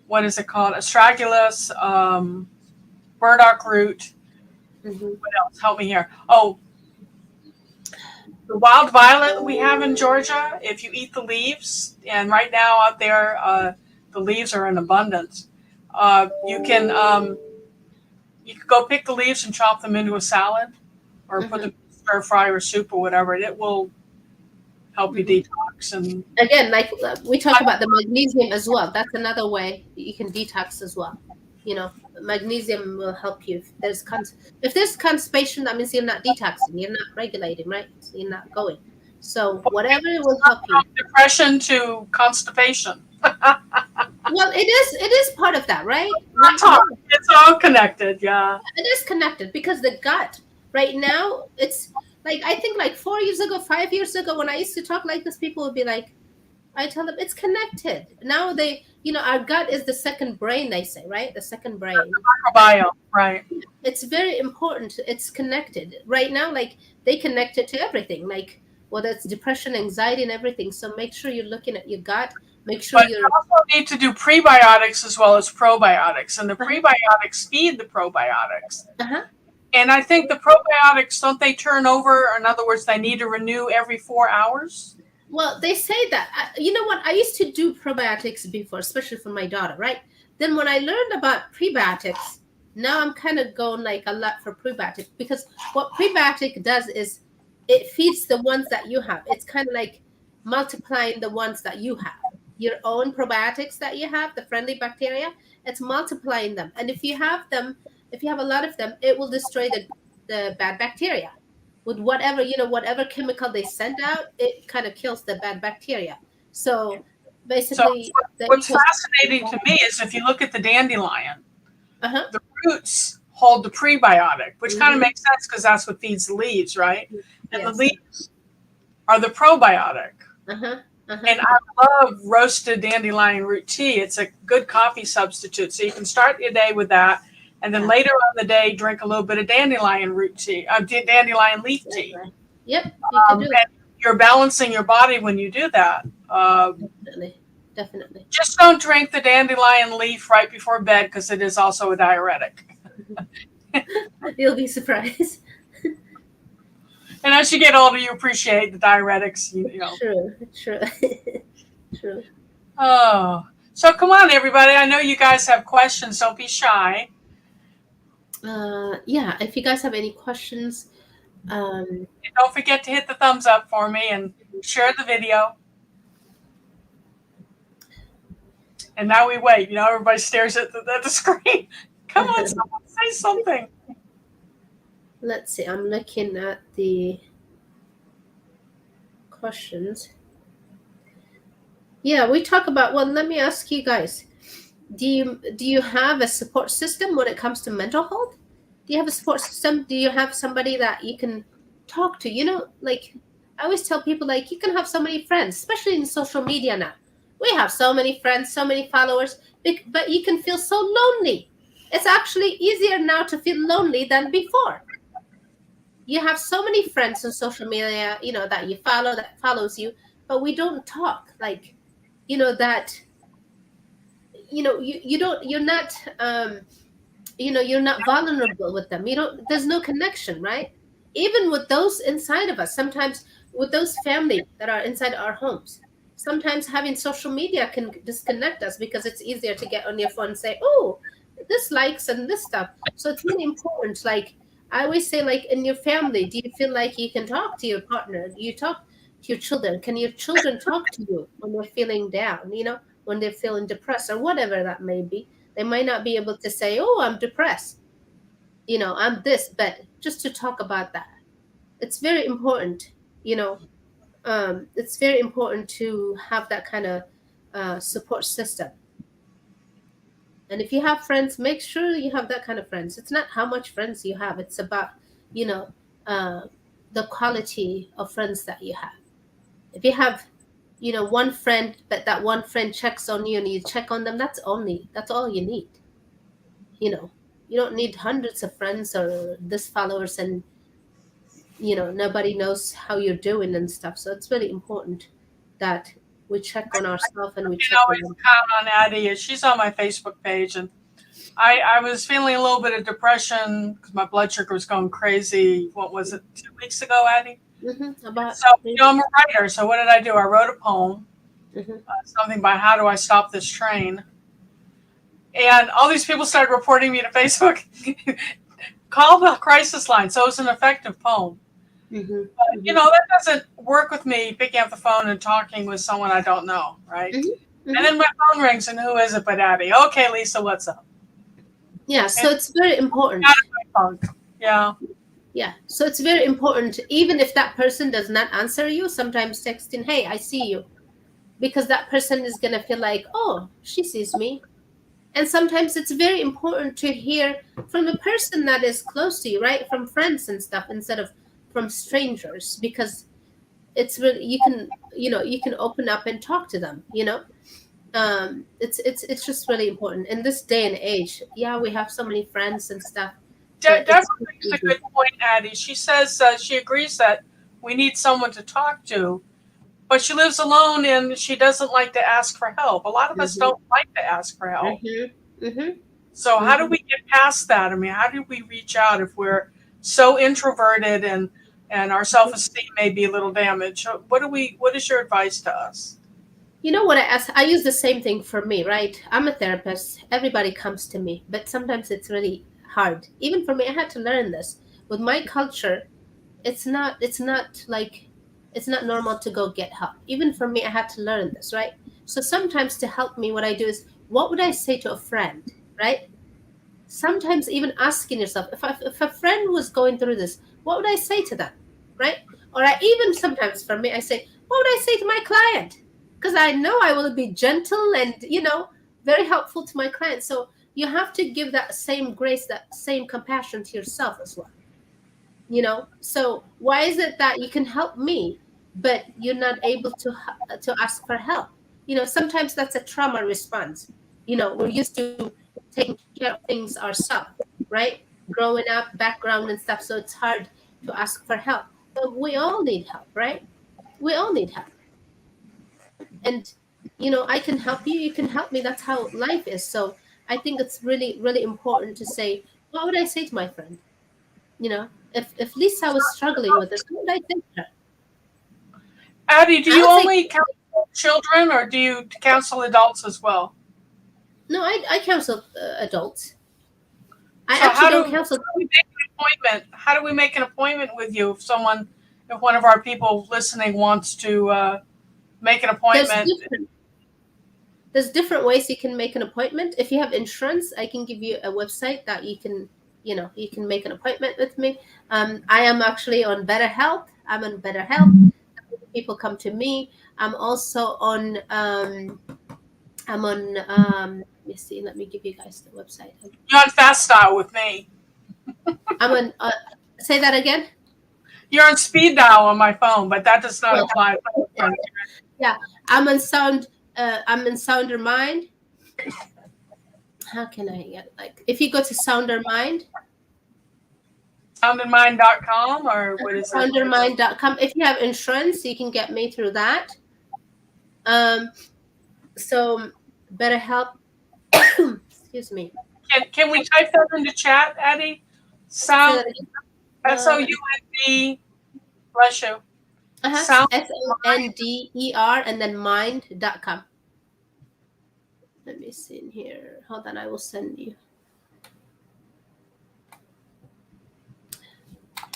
what is it called? Astragalus, burdock root. Hmm. What else? Help me here. Oh, the wild violet we have in Georgia. If you eat the leaves, and right now out there, the leaves are in abundance. You can go pick the leaves and chop them into a salad, or put Hmm. them in stir fry or soup or whatever, and it will help you Hmm. detox. And Again, like we talk I, about the magnesium as well. That's another way you can detox as well. Magnesium will help you. If there's constipation, that means you're not detoxing. You're not regulating, right? So you're not going. So whatever will help you. depression to constipation. Well, it is part of that, right? That's Right all. now, It's all connected. Yeah. it is connected because the gut right now it's like I think like 4 years ago, 5 years ago, when I used to talk like this, people would be like, I tell them it's connected. Now our gut is the second brain, they say, right? The second brain. And Microbiome. Right. it's very important. It's connected. Right now, like they connect it to everything, like whether it's depression, anxiety, and everything. So make sure you're looking at your gut. Make sure But you you're also need to do prebiotics as well as probiotics, and the uh-huh, prebiotics feed the probiotics. uh-huh. And I think the probiotics, don't they turn over? In other words, they need to renew every 4 hours. Well, they say that. You know what? I used to do probiotics before, especially for my daughter, right? Then when I learned about prebiotics, now I'm kind of going like a lot for prebiotic because what prebiotic does is it feeds the ones that you have. It's kind of like multiplying the ones that you have. Your own probiotics that you have, the friendly bacteria, it's multiplying them. And if you have a lot of them, it will destroy the bad bacteria with whatever chemical they send out, it kind of kills the bad bacteria. So So basically the what's fascinating ecosystem. to me is if you look at the dandelion, Uh-huh. the roots hold the prebiotic, which kind of Hmm. makes sense because that's what feeds the leaves, right? And the Yes. leaves are the probiotic. Uh-huh. Uh-huh. And I love roasted dandelion root tea. It's a good coffee substitute. So you can start your day with that. And then Yeah. later on the day, drink a little bit of dandelion root tea, dandelion leaf That's tea. right. Yep, you can do that. And you're balancing your body when you do that. Definitely. definitely. Just don't drink the dandelion leaf right before bed because it is also a diuretic. You'll be surprised. And as you get older, you appreciate the diuretics, you know. True, true, true. Oh, so come on, everybody. I know you guys have questions. Don't be shy. Yeah, if you guys have any questions, And don't forget to hit the thumbs up for me and share the video. And now we wait. You know, everybody stares at the screen. Come on, someone say something. let's see. I'm looking at the questions. Yeah, we talk about. Well, let me ask you guys. Do you have a support system when it comes to mental health? Do you have a support system? Do you have somebody that you can talk to? Like I always tell people, like you can have so many friends, especially in social media now. We have so many friends, so many followers, but you can feel so lonely. It's actually easier now to feel lonely than before. You have so many friends on social media, that you follow, that follows you, but we don't talk like, that, you don't, you're not vulnerable with them. There's no connection, right? Even with those inside of us, sometimes with those family that are inside our homes, sometimes having social media can disconnect us because it's easier to get on your phone and say, oh, this likes and this stuff. So it's really important. Like I always say, like in your family, do you feel like you can talk to your partner? Do you talk to your children? Can your children talk to you when they're feeling down, when they're feeling depressed or whatever that may be? They might not be able to say, oh, I'm depressed, I'm this, but just to talk about that. It's very important, it's very important to have that kind of support system. And if you have friends, make sure you have that kind of friends. It's not how much friends you have, it's about, you know, uh, the quality of friends that you have. If you have, one friend, but that one friend checks on you and you check on them, that's all you need. you know you don't need hundreds of friends or this followers, and nobody knows how you're doing and stuff. So it's really important that we check on ourselves and we You can check on always them. count on Addie. She's on my Facebook page, and I was feeling a little bit of depression because my blood sugar was going crazy. What was it, 2 weeks ago, Addie? About So, I'm a writer. So, what did I do? I wrote a poem, hmm something by How Do I Stop This Train? And all these people started reporting me to Facebook. Call the crisis line. So, it was an effective poem. hmm But, hmm that doesn't work with me picking up the phone and talking with someone I don't know, right? hmm And hmm then my phone rings, and who is it but Addie? Okay, Lisa, what's up? yeah, And so it's very out important. of my funk. Yeah. Yeah, so it's very important, even if that person does not answer you, sometimes texting, hey, I see you, because that person is going to feel like, oh, she sees me. And sometimes it's very important to hear from the person that is close to you, right? From friends and stuff, instead of from strangers, because it's really, you can open up and talk to them. It's just really important in this day and age. Yeah, we have so many friends and stuff, but Deborah it's not makes a easy. good point, Addie. She says she agrees that we need someone to talk to, but she lives alone and she doesn't like to ask for help. A lot of us Mm-hmm, don't like to ask for help. mm-hmm, mm-hmm, So how do mm-hmm. we get past that? I mean, how do we reach out if we're so introverted and our self-esteem may be a little damaged? What is your advice to us? You know what I ask? I use the same thing for me, right? I'm a therapist. Everybody comes to me, but sometimes it's really hard. Even for me, I had to learn this. With my culture, it's not normal to go get help. Even for me, I had to learn this, right? So sometimes to help me, what I do is, what would I say to a friend, right? Sometimes even asking yourself, if a friend was going through this, what would I say to them, right? Or I even sometimes for me, I say, what would I say to my client? Because I know I will be gentle and very helpful to my client. So you have to give that same grace, that same compassion to yourself as well. So why is it that you can help me but you're not able to ask for help? Sometimes that's a trauma response. We're used to taking care of things ourselves, right? Growing up, background and stuff, so it's hard to ask for help. But we all need help, right? We all need help. And I can help you, you can help me. That's how life is. So I think it's really, really important to say, what would I say to my friend? If Lisa was struggling with this, what would I say to her? Addie, do I you would say, only counsel children or do you counsel adults as well? no, I counsel adults. I So actually how don't do counsel. we make an appointment? How do we make an appointment with you if one of our people listening wants to make an There's appointment? different there's different ways you can make an appointment. If you have insurance, I can give you a website that you can make an appointment with me. I am actually on BetterHelp. I'm on BetterHelp. People come to me. I'm also on. I'm on. Let me see. Let me give you guys the website. You're on Fast Style with me. I'm on. Say that again. You're on speed dial on my phone, but that does not Yeah. apply to my Yeah. I'm on Sound. I'm in Sounder Mind. How can I get if you go to Sounder Mind, soundandmind.com or what is it? soundermind.com. If you have insurance, you can get me through that. Um, so BetterHelp. Excuse me. Can we type that into chat, Addie? Say Sound that again. SOUND, bless you. Sound SONDER and then mind.com. Let me see in here. Hold on, I will send you.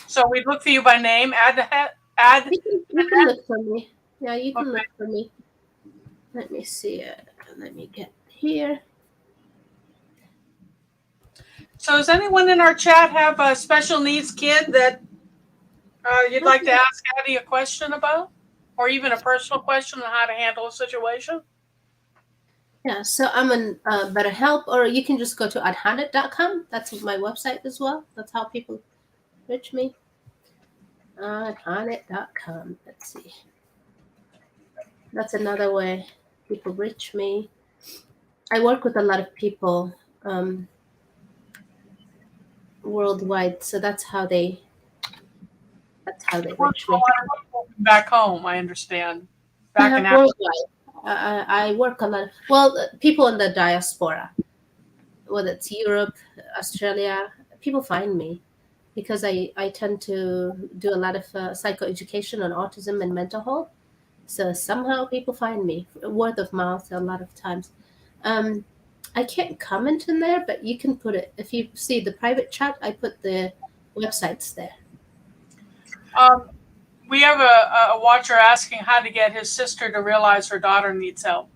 So we look for you by name. You can look for me. Yeah, you can Okay. look for me. Let me see. Let me get here. So does anyone in our chat have a special needs kid that you'd like to ask Addie a question about, or even a personal question on how to handle a situation? Yeah, so I'm on BetterHelp, or you can just go to adhanit.com. That's my website as well. That's how people reach me. Adhanit.com. Let's see. That's another way people reach me. I work with a lot of people worldwide, so that's how they reach me. Back home, I understand. Back in Africa. Worldwide. I work a lot. Well, people in the diaspora, whether it's Europe, Australia, people find me because I tend to do a lot of psychoeducation on autism and mental health. So somehow people find me, word of mouth a lot of times. Um, I can't comment in there, but you can put it. If you see the private chat, I put the websites there. We have a watcher asking how to get his sister to realize her daughter needs help.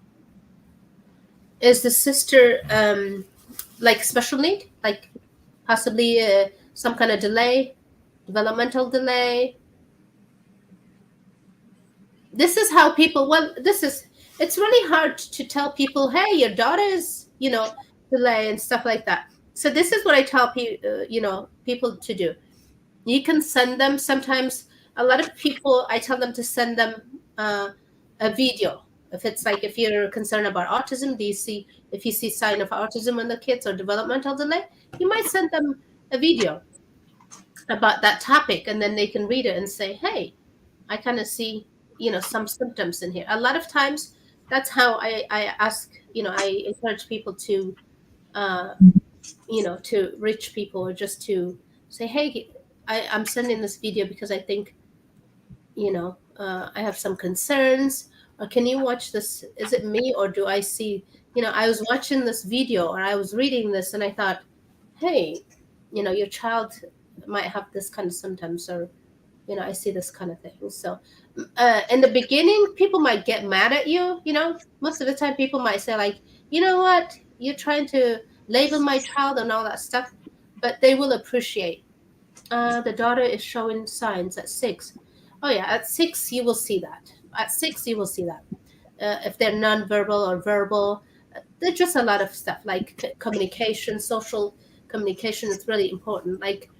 Is the sister like special need, like possibly some kind of delay, developmental delay? This is how people. Well, it's really hard to tell people, hey, your daughter is delay and stuff like that. So this is what I tell people to do. You can send them sometimes. A lot of people, I tell them to send them a video. If you're concerned about autism, if you see sign of autism in the kids or developmental delay, you might send them a video about that topic, and then they can read it and say, hey, I kind of see some symptoms in here. A lot of times that's how I ask, I encourage people to to reach people, or just to say, hey, I'm sending this video because I think I have some concerns, or can you watch this? Is it me, or do I see, I was watching this video, or I was reading this, and I thought, hey, your child might have this kind of symptoms, or I see this kind of thing. So in the beginning, people might get mad at you. Most of the time people might say, like, you know what, you're trying to label my child and all that stuff, but they will appreciate. The daughter is showing signs at 6. Oh yeah, at 6 you will see that. At 6 you will see that. If they're nonverbal or verbal, there's just a lot of stuff like communication, social communication is really important. Like,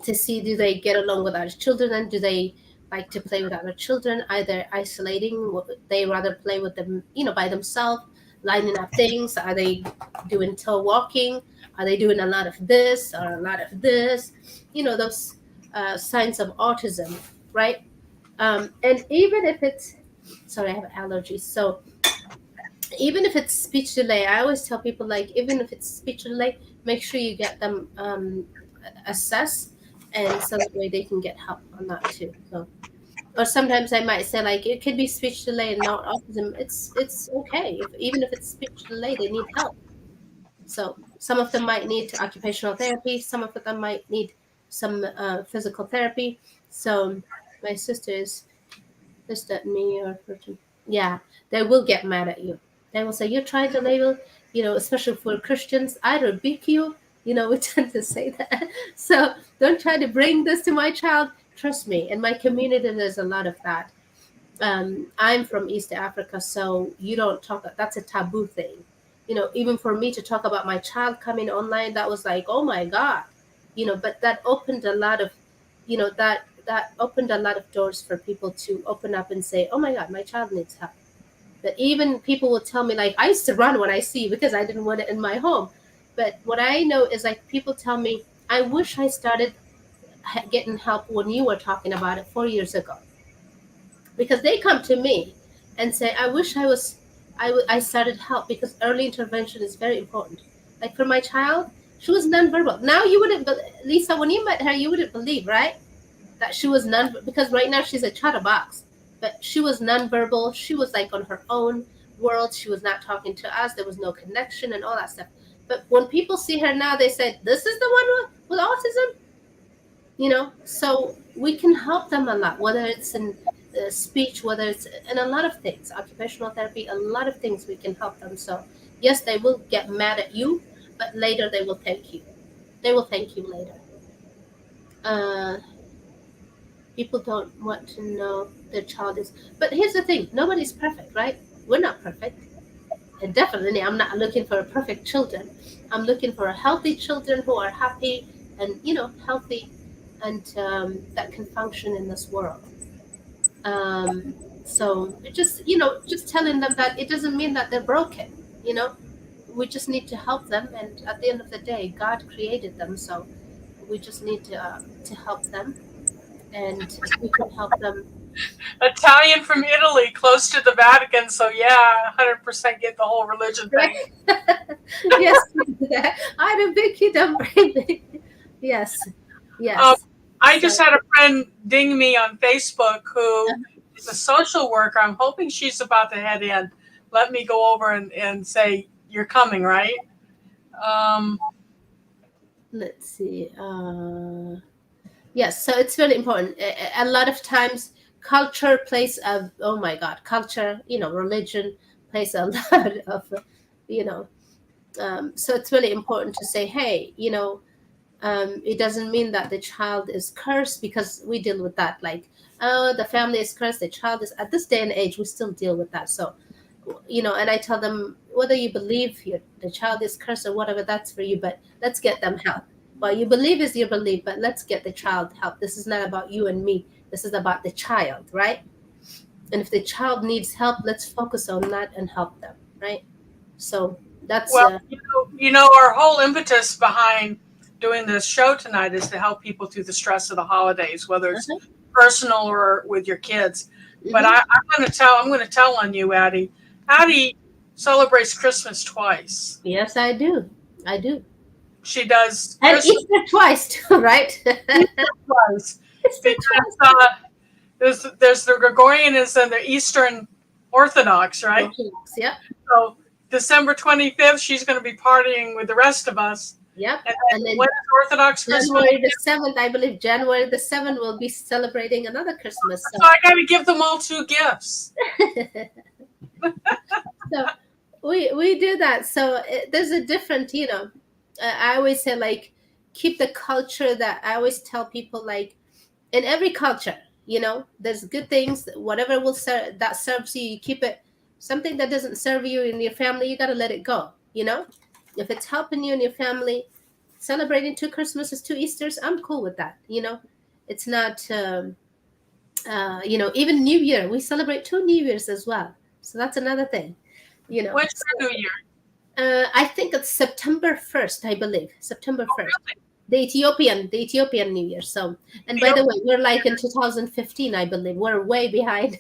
to see, do they get along with other children, and do they like to play with other children, either isolating, they rather play with them by themselves, lining up things, are they doing toe walking, are they doing a lot of this or a lot of this, those signs of autism, right? And even if it's, sorry, I have allergies, so Even if it's speech delay, I always tell people, like, even if it's speech delay, make sure you get them assessed, and so that way they can get help on that too. So, or sometimes I might say, like, it could be speech delay and not autism. It's okay if, even if it's speech delay, they need help. So some of them might need occupational therapy, some of them might need some physical therapy. So my sister is just at me, or yeah, they will get mad at you. They will say, you're trying to label, especially for Christians, I rebuke you. We tend to say that. So don't try to bring this to my child. Trust me, in my community, there's a lot of that. I'm from East Africa, so you don't talk. That's a taboo thing. Even for me to talk about my child coming online, that was like, oh my god. But that opened a lot of, that opened a lot of doors for people to open up and say, oh my god, my child needs help. But even people will tell me, like, I used to run when I see, because I didn't want it in my home. But what I know is, like, people tell me, I wish I started getting help when you were talking about it 4 years ago, because they come to me and say, I wish I started help, because early intervention is very important. Like for my child, she was nonverbal. Now you wouldn't, Lisa, when you met her, you wouldn't believe, right? That she was because right now she's a chatterbox, but she was nonverbal. She was like on her own world. She was not talking to us. There was no connection and all that stuff. But when people see her now, they said, this is the one with autism. So we can help them a lot, whether it's in speech, whether it's in a lot of things, occupational therapy, a lot of things we can help them. So yes, they will get mad at you, but later they will thank you. They will thank you later. uh, People don't want to know their child is, but here's the thing, nobody's perfect, right? We're not perfect, and definitely I'm not looking for a perfect children. I'm looking for a healthy children who are happy and healthy, and that can function in this world. So just telling them that it doesn't mean that they're broken. You know, we just need to help them, and at the end of the day, God created them, so we just need to help them, and if we can help them. Italian from Italy, close to the Vatican, so yeah, 100% get the whole religion Right? thing. Yes, I don't think you don't bring me. Yes, Um, yes. I So just had a friend ding me on Facebook uh, who is a social worker. I'm hoping she's about to head in. Let me go over and say, you're coming, right? Um, let's see. Yes, so it's very important. A lot of times, culture plays a, oh my God, culture, religion plays a lot of, you know. So it's really important to say, hey, it doesn't mean that the child is cursed, because we deal with that. Like, oh, the family is cursed, the child is. At this day and age, we still deal with that. So, and I tell them, whether you believe the child is cursed or whatever, that's for you, but let's get them help. What you believe is your belief, but let's get the child help. This is not about you and me. This is about the child, right? And if the child needs help, let's focus on that and help them, right? So that's well, our whole impetus behind doing this show tonight is to help people through the stress of the holidays, whether it's uh-huh. personal or with your kids. But Hmm. I'm going to tell on you, Addie. Addie celebrates Christmas twice. Yes, I do. I do. She does And Christmas Easter twice too, right? twice Easter because twice. there's the Gregorianism and the Eastern Orthodox, right? Orthodox, yep. So December 25th, she's going to be partying with the rest of us. Yep. And And then then when is Orthodox Christmas? January the 7th, I believe January the 7th will be celebrating another Christmas. So I got to give them all two gifts. So we do that. So there's a different, I always say, like, keep the culture. That I always tell people, like, in every culture, there's good things. Whatever will serve, that serves you, you keep it. Something that doesn't serve you in your family, you got to let it go. If it's helping you and your family, celebrating two Christmases, two Easters, I'm cool with that. It's not even New Year, we celebrate two New Years as well, so that's another thing. When's So, your New Year? I think it's September 1st, I believe, September Oh, 1st, really? the Ethiopian New Year. So, and by Yep. the way, we're like in 2015, I believe. We're way behind.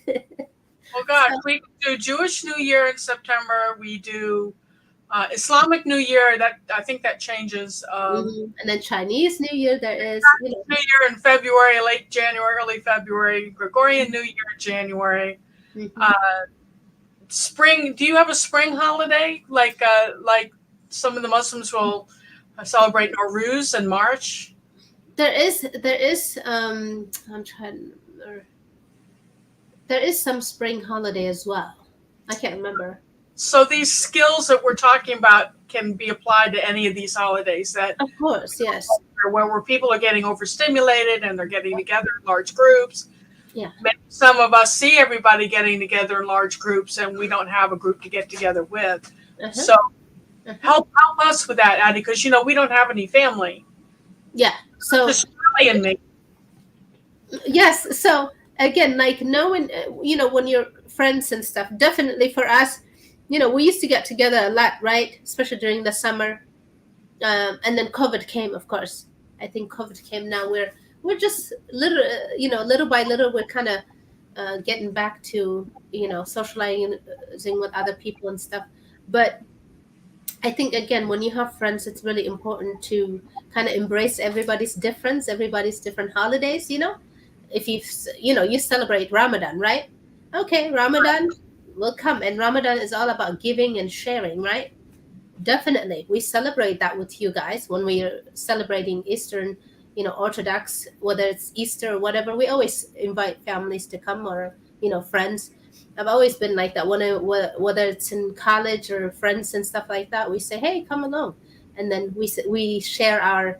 Oh gosh, So, we do Jewish New Year in September. We do Islamic New Year. That I think that changes. and then Chinese New Year, there is, New Year in February, late January, early February. Gregorian New Year in January. mhm. Uh, Spring. Do you have a spring holiday like some of the Muslims will celebrate Nowruz in March? I'm trying to remember. There is some spring holiday as well. I can't remember. So these skills that we're talking about can be applied to any of these holidays that Of course, yes. where people are getting overstimulated and they're getting together in large groups. Yeah. Maybe some of us see everybody getting together in large groups and we don't have a group to get together with. Uh-huh. So Uh-huh. help us with that, Addie, because we don't have any family. Yeah. So, Just Shirley and me. yes. So, again, like knowing, when you're friends and stuff, definitely for us, we used to get together a lot, right? Especially during the summer. And then COVID came, of course. I think COVID came now. We're just little by little, we're kind of getting back to, socializing with other people and stuff. But I think again, when you have friends, it's really important to kind of embrace everybody's difference, everybody's different holidays. If you celebrate Ramadan, right? Okay, Ramadan will come, and Ramadan is all about giving and sharing, right? Definitely, we celebrate that with you guys when we are celebrating Eastern, Orthodox, whether it's Easter or whatever. We always invite families to come, or friends. I've always been like that. Whether it's in college or friends and stuff like that, we say, "Hey, come along," and then we share our,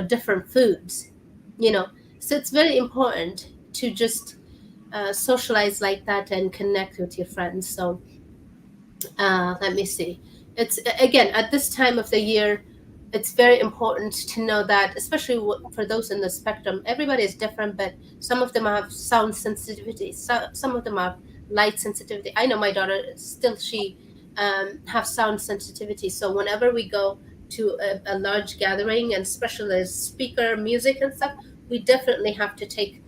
different foods. You know, so it's very important to just socialize like that and connect with your friends. So let me see. It's again at this time of the year, it's very important to know that, especially for those in the spectrum, everybody is different, but some of them have sound sensitivity, some of them have light sensitivity. I know my daughter still, she have sound sensitivity, so whenever we go to a large gathering, and especially as speaker music and stuff, we definitely have to take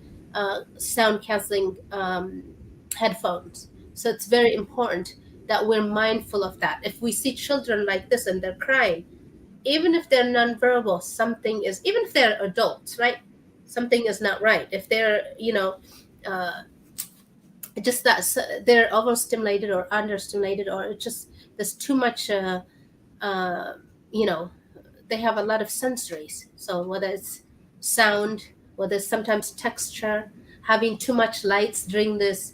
sound canceling headphones. So it's very important that we're mindful of that. If we see children like this and they're crying, even if they're nonverbal, something is, even if they're adults, right? Something is not right. If they're, uh, just that they're overstimulated or understimulated, or it just there's too much, uh, you know, they have a lot of sensories. So whether it's sound, whether it's sometimes texture, having too much lights during this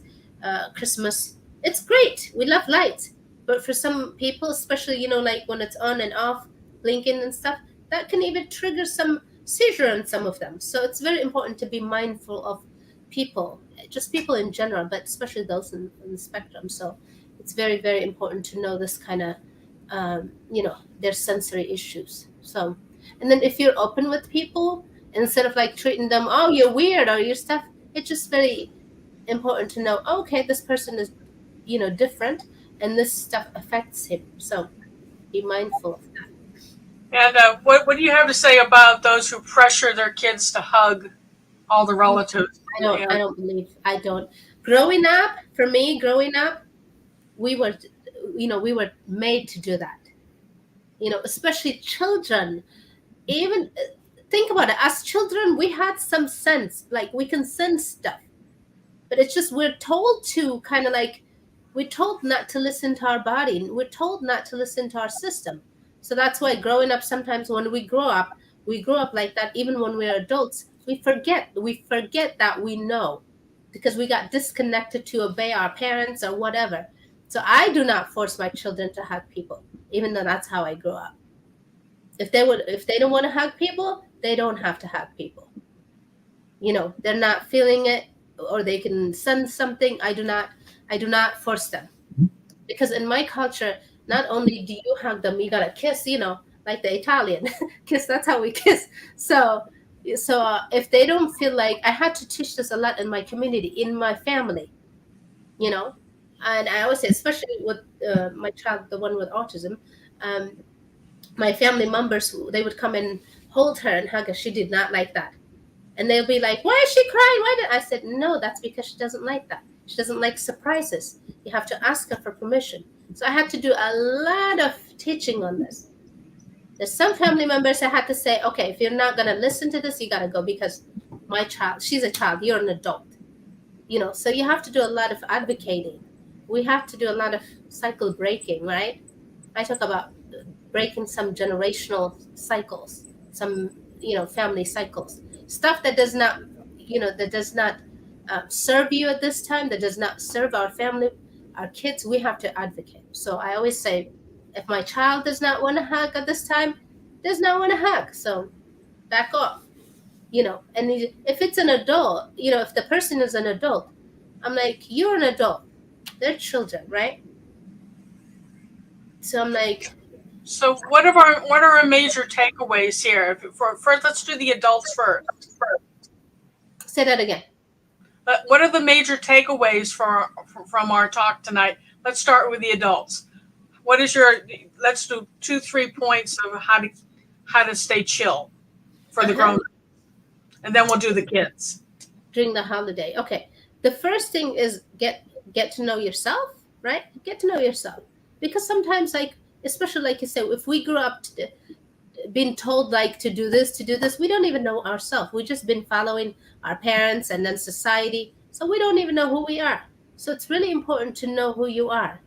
Christmas, it's great. We love lights, but for some people, especially like when it's on and off, blinking and stuff, that can even trigger some seizure in some of them. So it's very important to be mindful of people, just people in general, but especially those in the spectrum. So it's very, very important to know this kind of their sensory issues. So, and then if you're open with people, instead of like treating them, oh, you're weird or your stuff, it's just very important to know, okay, this person is, different, and this stuff affects him. So be mindful of that. And what do you have to say about those who pressure their kids to hug all the relatives? I And don't believe, I don't. Growing up, for me, growing up, we were, we were made to do that. Especially children. Even think about it, as children we had some sense, like we can sense stuff, but it's just we're told to kind of like, we're told not to listen to our body, and we're told not to listen to our system. So that's why growing up, sometimes when we grow up like that. Even when we're adults, we forget that we know, because we got disconnected to obey our parents or whatever. So I do not force my children to hug people, even though that's how I grew up. If they don't want to hug people, they don't have to hug people. They're not feeling it, or they can sense something. I do not force them, because in my culture, not only do you hug them, you gotta kiss, like the Italian kiss. That's how we kiss. So if they don't feel like, I had to teach this a lot in my community, in my family, you know and I always say, especially with my child, the one with autism, um, my family members, they would come and hold her and hug her. She did not like that. And they'll be like, why is she crying? Why did I said, no, that's because she doesn't like that. She doesn't like surprises. You have to ask her for permission. So I had to do a lot of teaching on this. There's some family members I had to say, okay, if you're not gonna listen to this, you gotta go because my child, she's a child, you're an adult. So you have to do a lot of advocating. We have to do a lot of cycle breaking, right? I talk about breaking some generational cycles, some family cycles, stuff that does not serve you at this time, that does not serve our family, our kids. We have to advocate. So I always say, if my child does not want to hug at this time, does not want to hug, so back off. And if it's an adult, if the person is an adult, I'm like, you're an adult, they're children, right? So I'm like, So what are our major takeaways here? First, let's do the adults first. say that again. What are the major takeaways from our talk tonight? Let's start with the adults. Let's do 2-3 points of how to stay chill for the grown-ups, and then we'll do the kids. During the holiday, okay. The first thing is get to know yourself, right? Get to know yourself, because sometimes, like, especially like you said, if we grew up being told like to do this, we don't even know ourselves. We've just been following our parents and then society, so we don't even know who we are. So it's really important to know who you are,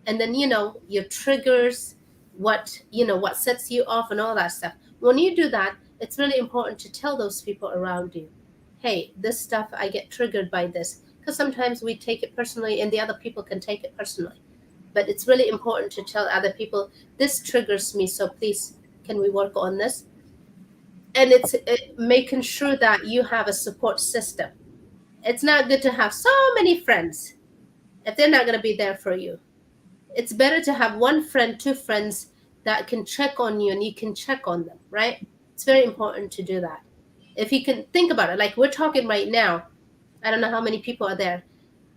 and then your triggers, what sets you off, and all that stuff. When you do that, it's really important to tell those people around you, hey, this stuff, I get triggered by this, because sometimes we take it personally and the other people can take it personally. But it's really important to tell other people, this triggers me, so please, can we work on this? And it's making sure that you have a support system. It's not good to have so many friends if they're not going to be there for you. It's better to have one friend, two friends that can check on you and you can check on them, right? It's very important to do that. If you can think about it, like we're talking right now, I don't know how many people are there.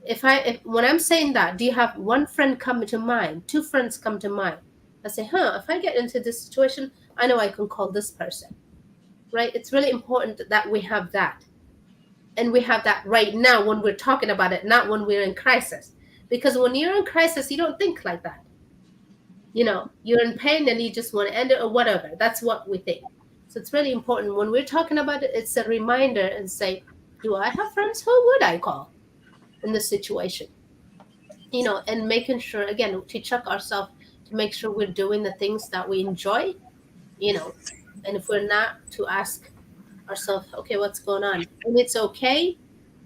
If when I'm saying that, do you have one friend come to mind, two friends come to mind? I say, if I get into this situation, I know I can call this person, right? It's really important that we have that. And we have that right now when we're talking about it, not when we're in crisis. Because when you're in crisis, you don't think like that. You're in pain and you just want to end it or whatever. That's what we think. So it's really important when we're talking about it, it's a reminder and say, do I have friends? Who would I call in this situation? And making sure, again, to check ourselves, to make sure we're doing the things that we enjoy, and if we're not, to ask ourselves, okay, what's going on? And it's okay.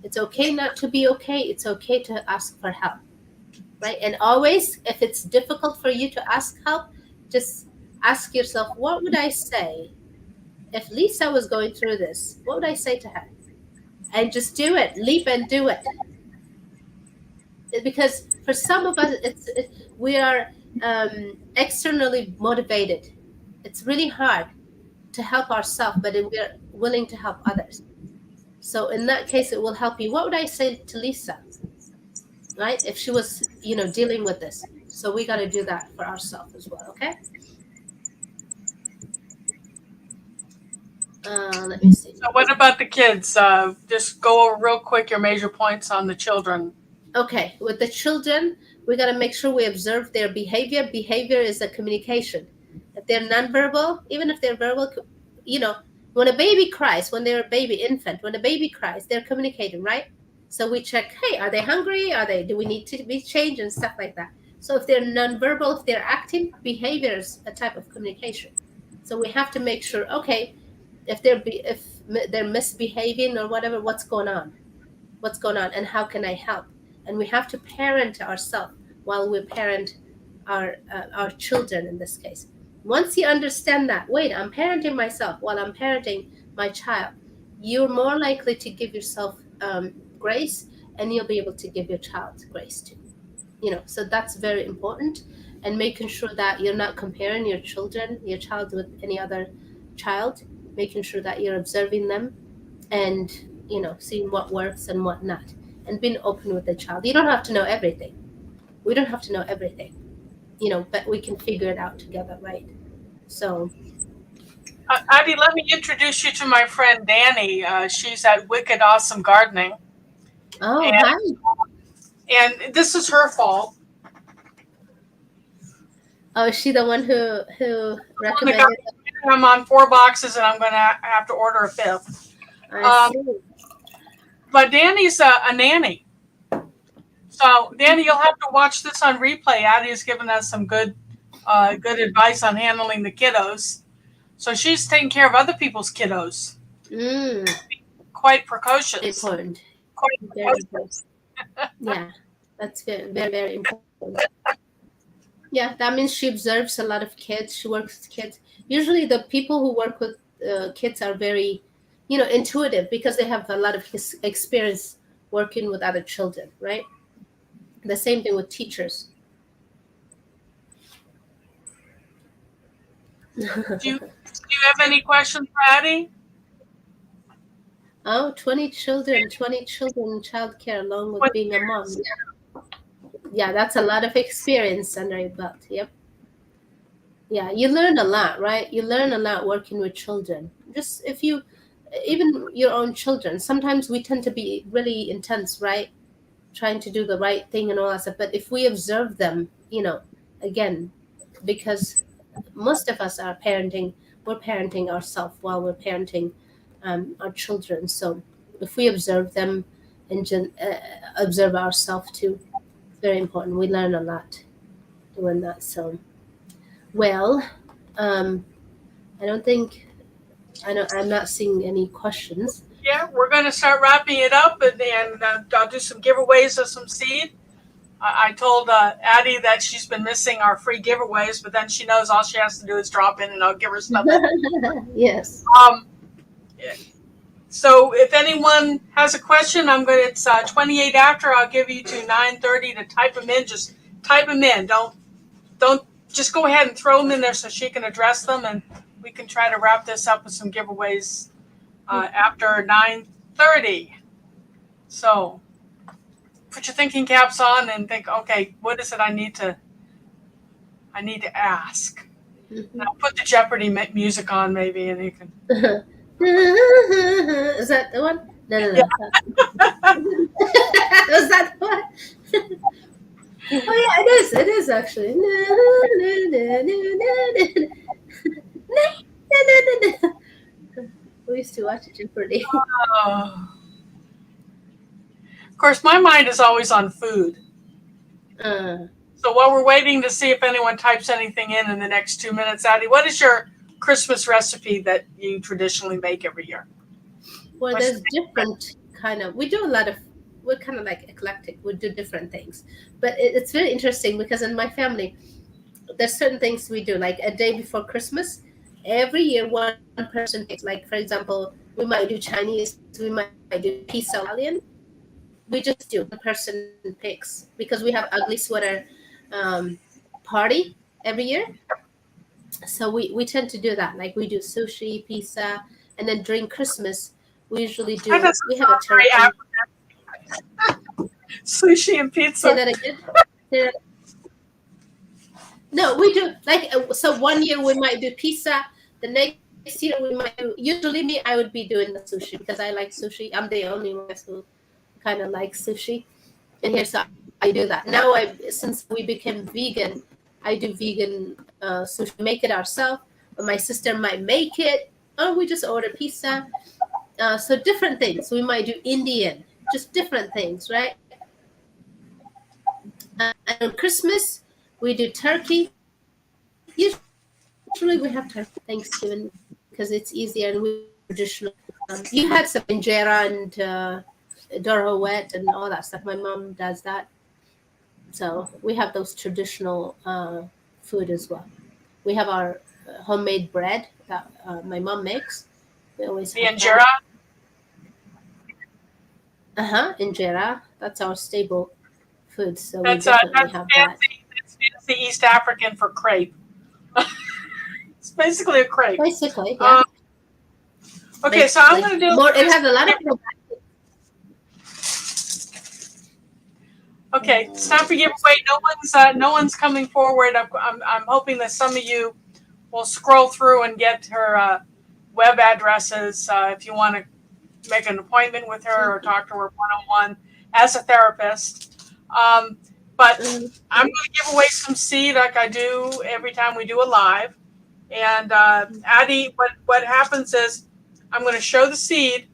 It's okay not to be okay. It's okay to ask for help, right? And always, if it's difficult for you to ask help, just ask yourself, what would I say if Lisa was going through this? What would I say to her? And just do it. Leap and do it. Because for some of us, we are externally motivated. It's really hard to help ourselves, but we're willing to help others. So in that case, it will help you. What would I say to Lisa, right? If she was, dealing with this. So we got to do that for ourselves as well, okay? Let me see. So what about the kids? Just go over real quick your major points on the children. Okay, with the children, we got to make sure we observe their behavior. Behavior is a communication. If they're nonverbal, even if they're verbal, when a baby cries, when they're a baby infant, when a baby cries, they're communicating, right? So we check, hey, are they hungry? Do we need to be changed and stuff like that? So if they're nonverbal, if they're acting, behavior is a type of communication. So we have to make sure, okay, if they're misbehaving or whatever, what's going on? What's going on and how can I help? And we have to parent ourselves while we parent our children in this case. Once you understand that, wait, I'm parenting myself while I'm parenting my child, you're more likely to give yourself grace, and you'll be able to give your child grace too. So that's very important. And making sure that you're not comparing your child with any other child, making sure that you're observing them and, seeing what works and what not, and being open with the child. You don't have to know everything. We don't have to know everything, but we can figure it out together, right? So, Adi, let me introduce you to my friend Danny. She's at Wicked Awesome Gardening. oh, And hi. and this is her fault. Oh, is she the one who On the recommended? government, I'm on 4 boxes, and I'm going to have to order a fifth. I see. But Danny's a nanny. So, Danny, you'll have to watch this on replay. Addie's given us some good advice on handling the kiddos. So she's taking care of other people's kiddos. Mm, Quite precocious. important. Quite Very important. precocious. Yeah, that's very, very, very important. Yeah, that means she observes a lot of kids. She works with kids. Usually, the people who work with kids are very, intuitive because they have a lot of experience working with other children, right? The same thing with teachers. Do you have any questions for Addie? Oh, 20 children in childcare along with What being a mom. years? Yeah, that's a lot of experience under your belt. Yep. Yeah, you learn a lot, right? You learn a lot working with children. Just if you, even your own children, sometimes we tend to be really intense, right? Trying to do the right thing and all that stuff. But if we observe them, again, because most of us are parenting, we're parenting ourselves while we're parenting our children. So if we observe them and observe ourselves too, it's very important. We learn a lot doing that. So, well, um, I don't think I'm not seeing any questions. Yeah, we're going to start wrapping it up, and I'll do some giveaways of some seed. I told Addie that she's been missing our free giveaways, but then she knows all she has to do is drop in, and I'll give her stuff. Yes. Um, so if anyone has a question, it's 28 after. I'll give you to 9:30 to type them in. Just type them in. Don't just go ahead and throw them in there so she can address them, and we can try to wrap this up with some giveaways after 9:30. So put your thinking caps on and think, okay, what is it I need to ask? And I'll put the Jeopardy music on maybe, and you can. Is that the one? No. Yeah. Was that the one? Oh yeah, it is actually. We used to watch Jeopardy. Of course, my mind is always on food. So while we're waiting to see if anyone types anything in the next 2 minutes, Addie, what is your Christmas recipe that you traditionally make every year? Well, there's different kind of. We do a lot of. We're kind of like eclectic. We do different things, but it's very interesting because in my family, there's certain things we do. Like a day before Christmas, every year one person picks. Like for example, we might do Chinese. We might do pizza Italian. We just do one person picks because we have ugly sweater party every year. So we tend to do that. Like we do sushi, pizza, and then during Christmas we usually do. We have a turkey. Sushi and pizza. Say that again. No, we do like so. One year we might do pizza. The next year we might do. Usually, me, I would be doing the sushi because I like sushi. I'm the only one who kind of likes sushi. And here, so I do that now. Since we became vegan, I do vegan sushi. Make it ourselves. But my sister might make it. Or we just order pizza. So different things. We might do Indian. Just different things, right? And on Christmas, we do turkey. Usually we have turkey Thanksgiving because it's easier and we traditional. You had some injera and doro wet and all that stuff. My mom does that. So we have those traditional food as well. We have our homemade bread that my mom makes. We always the injera. Injera. That's our staple food. So that's, we definitely that's have fancy. That's fancy East African for crepe. It's basically a crepe. Basically, yeah. Okay, so I'm going to do. More, it has a lot of. Okay, it's time for giveaway. No one's coming forward. I'm hoping that some of you will scroll through and get her web addresses if you want to make an appointment with her or talk to her one-on-one as a therapist. But I'm Mhm. going to give away some seed like I do every time we do a live. And Addie, what happens is I'm going to show the seed,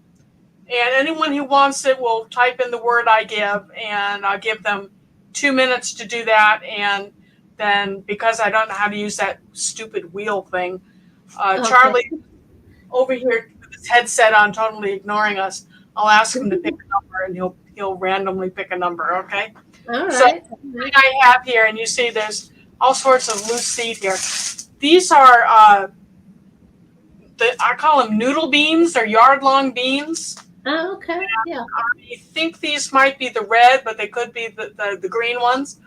and anyone who wants it will type in the word I give, and I'll give them 2 minutes to do that. And then because I don't know how to use that stupid wheel thing, Okay. Charlie over here with his headset on, totally ignoring us. I'll ask him to pick a number, and he'll randomly pick a number. Okay. All So right. All thing right. I have here, and you see there's all sorts of loose seed here. These are I call them noodle beans or yard long beans. Oh, okay. Yeah. I think these might be the red, but they could be the green ones.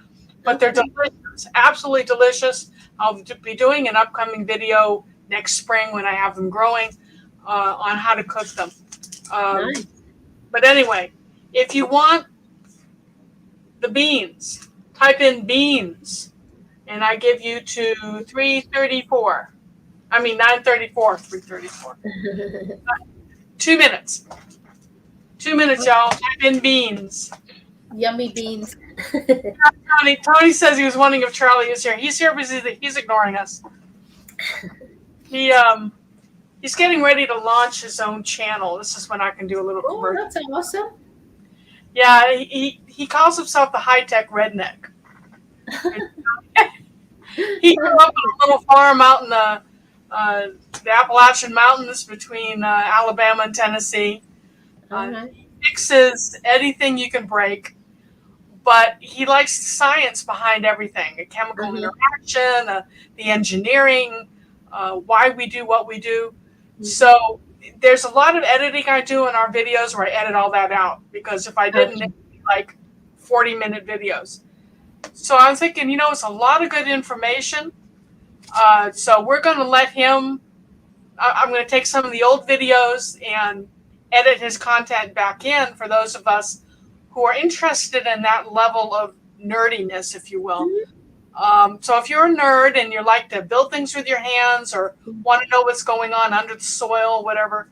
But they're Okay. delicious, absolutely delicious. I'll be doing an upcoming video next spring when I have them growing on how to cook them. Um, Nice. but anyway, if you want the beans, type in beans, and I give you to 334. I mean 934, 334. 2 minutes. 2 minutes, y'all. Type in beans. Yummy beans. Tony says he was wondering if Charlie is here. He's here, but he's ignoring us. He he's getting ready to launch his own channel. This is when I can do a little Oh, commercial. that's awesome. Yeah, he calls himself the high tech redneck. He grew up on a little farm out in the Appalachian Mountains between Alabama and Tennessee. All right. He fixes anything you can break, but he likes the science behind everything, a chemical Uh-huh. interaction, the engineering, why we do what we do. Mhm. So there's a lot of editing I do in our videos where I edit all that out, because if I didn't, Okay. it'd be like 40-minute videos. So I'm thinking, it's a lot of good information. So we're going to let him, I'm going to take some of the old videos and edit his content back in for those of us who are interested in that level of nerdiness, if you will. So if you're a nerd and you like to build things with your hands or want to know what's going on under the soil, whatever,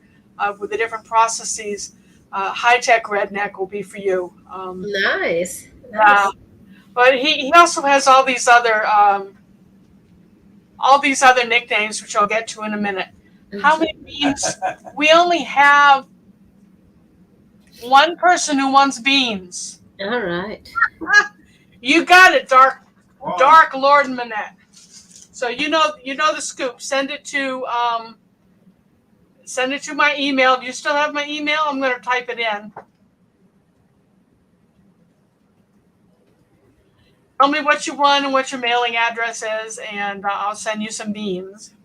with the different processes, high tech redneck will be for you. Nice. Yeah, Nice. but he also has all these other nicknames, which I'll get to in a minute. How many beans? We only have one person who wants beans. All right. You got it, Dark Lord Manette. So you know the scoop. Send it to my email. Do you still have my email? I'm going to type it in. Tell me what you want and what your mailing address is, and I'll send you some beans.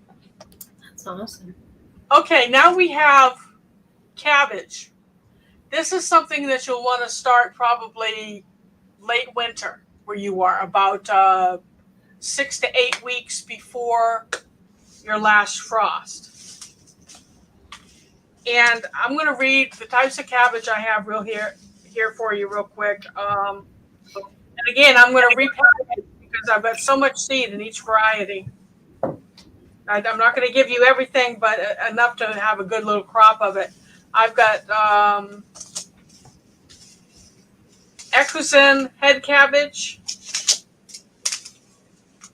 That's awesome. Okay, now we have cabbage. This is something that you'll want to start probably late winter where you are, about 6 to 8 weeks before your last frost. And I'm going to read the types of cabbage I have here for you real quick. And again, I'm going to repack it because I've got so much seed in each variety. I'm not going to give you everything, but enough to have a good little crop of it. I've got Ekusen head cabbage,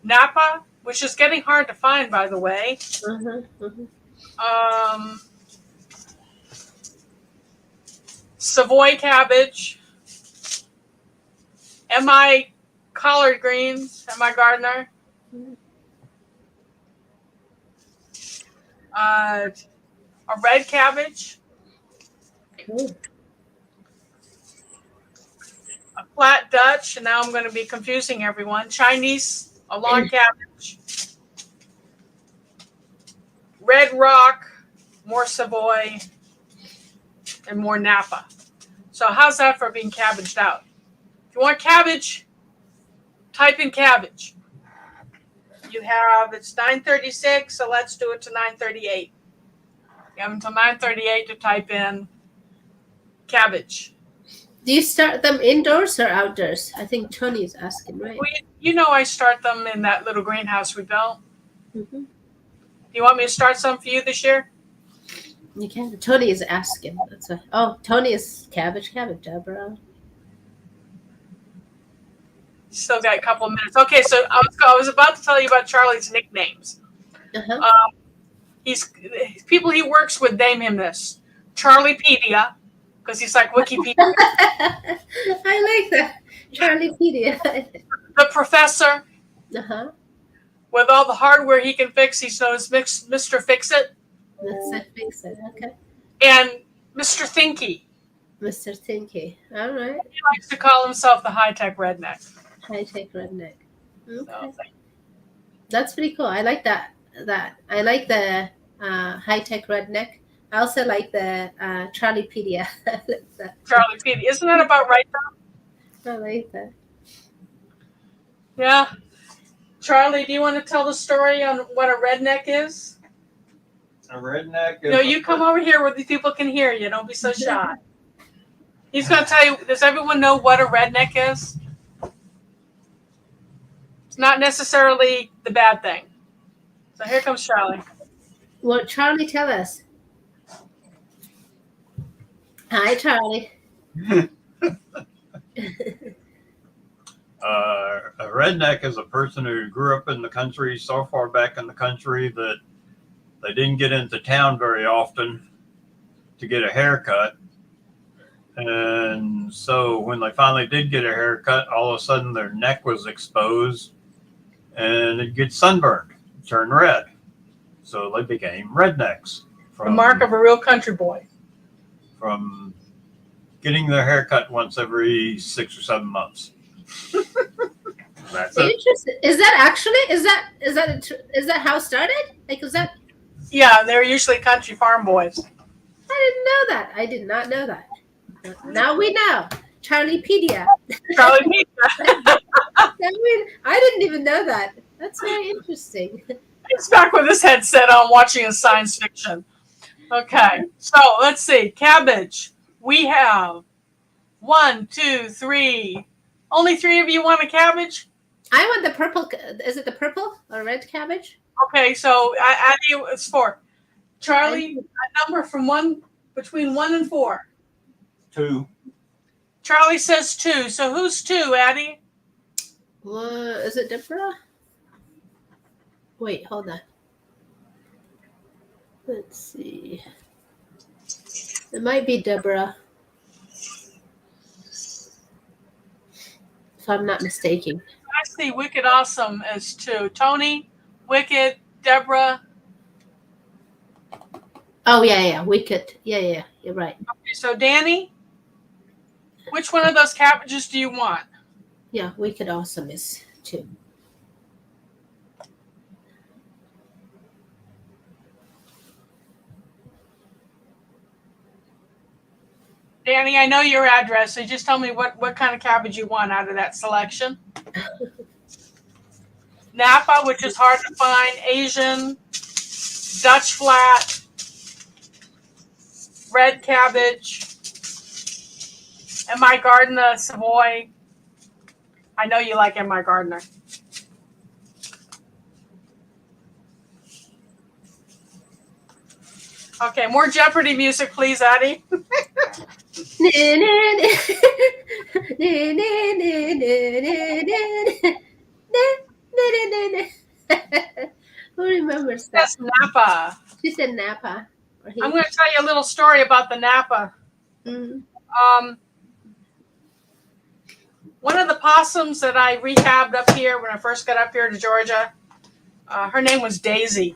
Napa, which is getting hard to find, by the way. Uh-huh. Uh-huh. Savoy cabbage, MI collard greens, MI Gardner, a red cabbage, Cool. a flat Dutch, and now I'm going to be confusing everyone, Chinese, a long cabbage, red rock, more Savoy, and more Napa. So how's that for being cabbaged out? If you want cabbage, type in cabbage. It's 9:36, so let's do it to 9:38. You have until 9:38 to type in cabbage. Do you start them indoors or outdoors? I think Tony's asking, right? I start them in that little greenhouse we built. Mm-hmm. Do you want me to start some for you this year? You can. Tony is asking. That's why. Oh, Tony is cabbage, Deborah. Still got a couple of minutes. Okay, so I was about to tell you about Charlie's nicknames. Uh-huh. He's people he works with name him this Charliepedia because he's like Wikipedia. I like that. Charliepedia. The professor Uh-huh. with all the hardware he can fix, he's known as Mr. Fix It, That's a fix it. Okay. and Mr. Thinky. Mr. Tinky. All right. He likes to call himself the high-tech redneck. High-tech redneck. Okay. So, That's pretty cool. I like that. I like the high-tech redneck. I also like the Charliepedia. I like that. Charliepedia. Isn't that about right, though? I like that. Yeah. Charlie, do you want to tell the story on what a redneck is? A redneck is No, you come over here where the people can hear you. Don't be so shy. He's going to tell you, does everyone know what a redneck is? It's not necessarily the bad thing. So here comes Charlie. Well, Charlie, tell us. Hi, Charlie. A redneck is a person who grew up in the country, so far back in the country that they didn't get into town very often to get a haircut. And so when they finally did get a haircut, all of a sudden their neck was exposed and it gets sunburned, turned red. So they became rednecks. The mark of a real country boy. From getting their haircut once every 6 or 7 months. That's it. Interesting. Is that how it started? Like, is that? Yeah, they're usually country farm boys. I didn't know that. I did not know that. Now we know. Charliepedia. Charliepedia. I didn't even know that. That's very interesting. He's back with his headset on watching his science fiction. Okay, so let's see. Cabbage. We have 1, 2, 3. Only 3 of you want a cabbage? I want the purple. Is it the purple or red cabbage? Okay, so Addie, it's 4. Charlie, a number from between 1 and 4. 2. Charlie says 2. So who's 2, Addie? Is it Deborah? Wait, hold on. Let's see. It might be Deborah. If I'm not mistaken. I see Wicked Awesome as 2. Tony, Wicked, Deborah. Oh, yeah. Wicked. Yeah. You're right. Okay, so Danny, which one of those cabbages do you want? Yeah, Wicked Awesome is 2. Danny, I know your address, so just tell me what kind of cabbage you want out of that selection. Napa, which is hard to find, Asian, Dutch flat, red cabbage, and my Gardner Savoy. I know you like my Gardner. Okay, more Jeopardy music, please, Addie. Who remembers that? That's Napa. She said Napa. I'm going to tell you a little story about the Napa. Mm. One of the possums that I rehabbed up here when I first got up here to Georgia, her name was Daisy.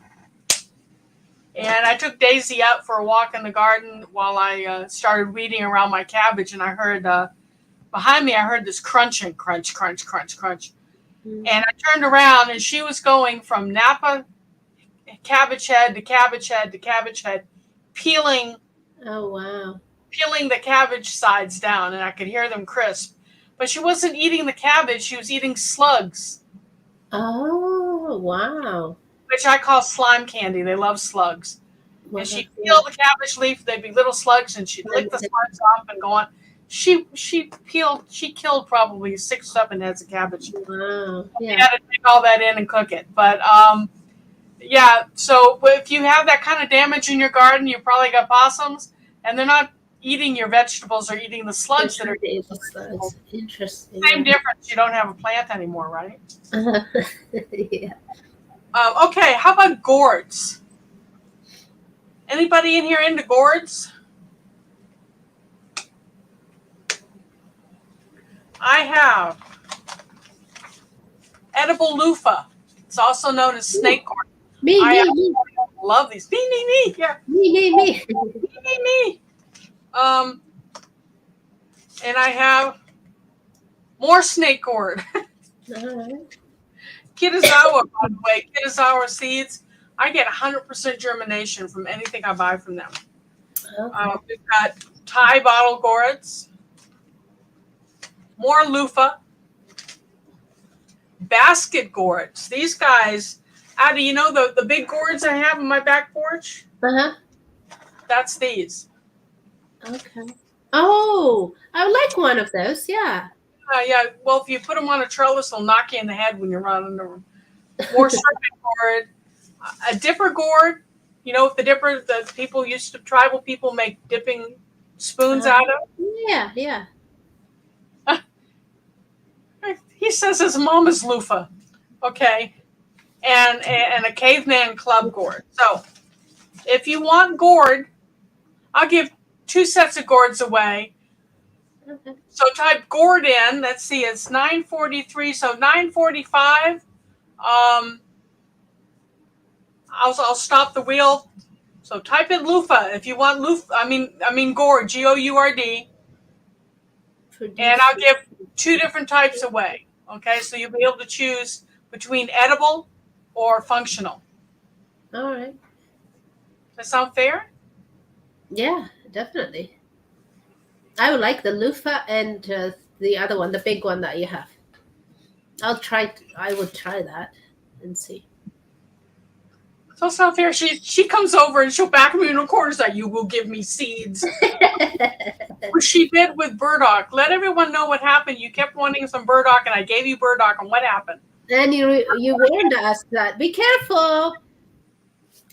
And I took Daisy out for a walk in the garden while I started weeding around my cabbage, and I heard behind me, I heard this crunching, crunch, crunch, crunch, crunch. And I turned around, and she was going from Napa cabbage head to cabbage head to cabbage head, peeling. Oh, wow. Peeling the cabbage sides down, and I could hear them crisp. But she wasn't eating the cabbage; she was eating slugs. Oh, wow. Which I call slime candy. They love slugs. Well, and she'd peel the cabbage leaf, they'd be little slugs, and she'd lick the slugs off and go on. She killed probably 6 or 7 heads of cabbage. Wow. Yeah. You had to take all that in and cook it. But yeah, so if you have that kind of damage in your garden, you probably got possums, and they're not eating your vegetables or eating the sludge that are interesting. Same difference. You don't have a plant anymore, right? Yeah. Okay, how about gourds? Anybody in here into gourds? I have edible loofah. It's also known as snake gourd. Me. Love these. Me. Yeah. Me. Me. And I have more snake gourd. Kitazawa, by the way, Kitazawa seeds. I get 100% germination from anything I buy from them. We've got Thai bottle gourds, more loofah, basket gourds. These guys, Addie, you know the big gourds I have on my back porch? That's these. Okay. Oh, I would like one of those. Yeah. Yeah. Well, if you put them on a trellis, they'll knock you in the head when you're running them. More serpent gourd, a dipper gourd. You know, the dipper that tribal people make dipping spoons out of. Yeah. He says his mom is loofah. Okay. And a caveman club gourd. So if you want gourd, I'll give 2 sets of gourds away. Okay. So type gourd in. Let's see, it's 9:43. So 9:45. I'll stop the wheel. So type in loofah if you want loofah. I mean gourd, GOURD. And I'll give 2 different types away. Okay, so you'll be able to choose between edible or functional. All right. Does that sound fair? Yeah, definitely. I would like the loofah and the other one, the big one that you have. I would try that and see. So it's not fair. She comes over and she'll back me in the corner. Like, you will give me seeds. She did with burdock. Let everyone know what happened. You kept wanting some burdock, and I gave you burdock. And what happened? And you warned us that be careful.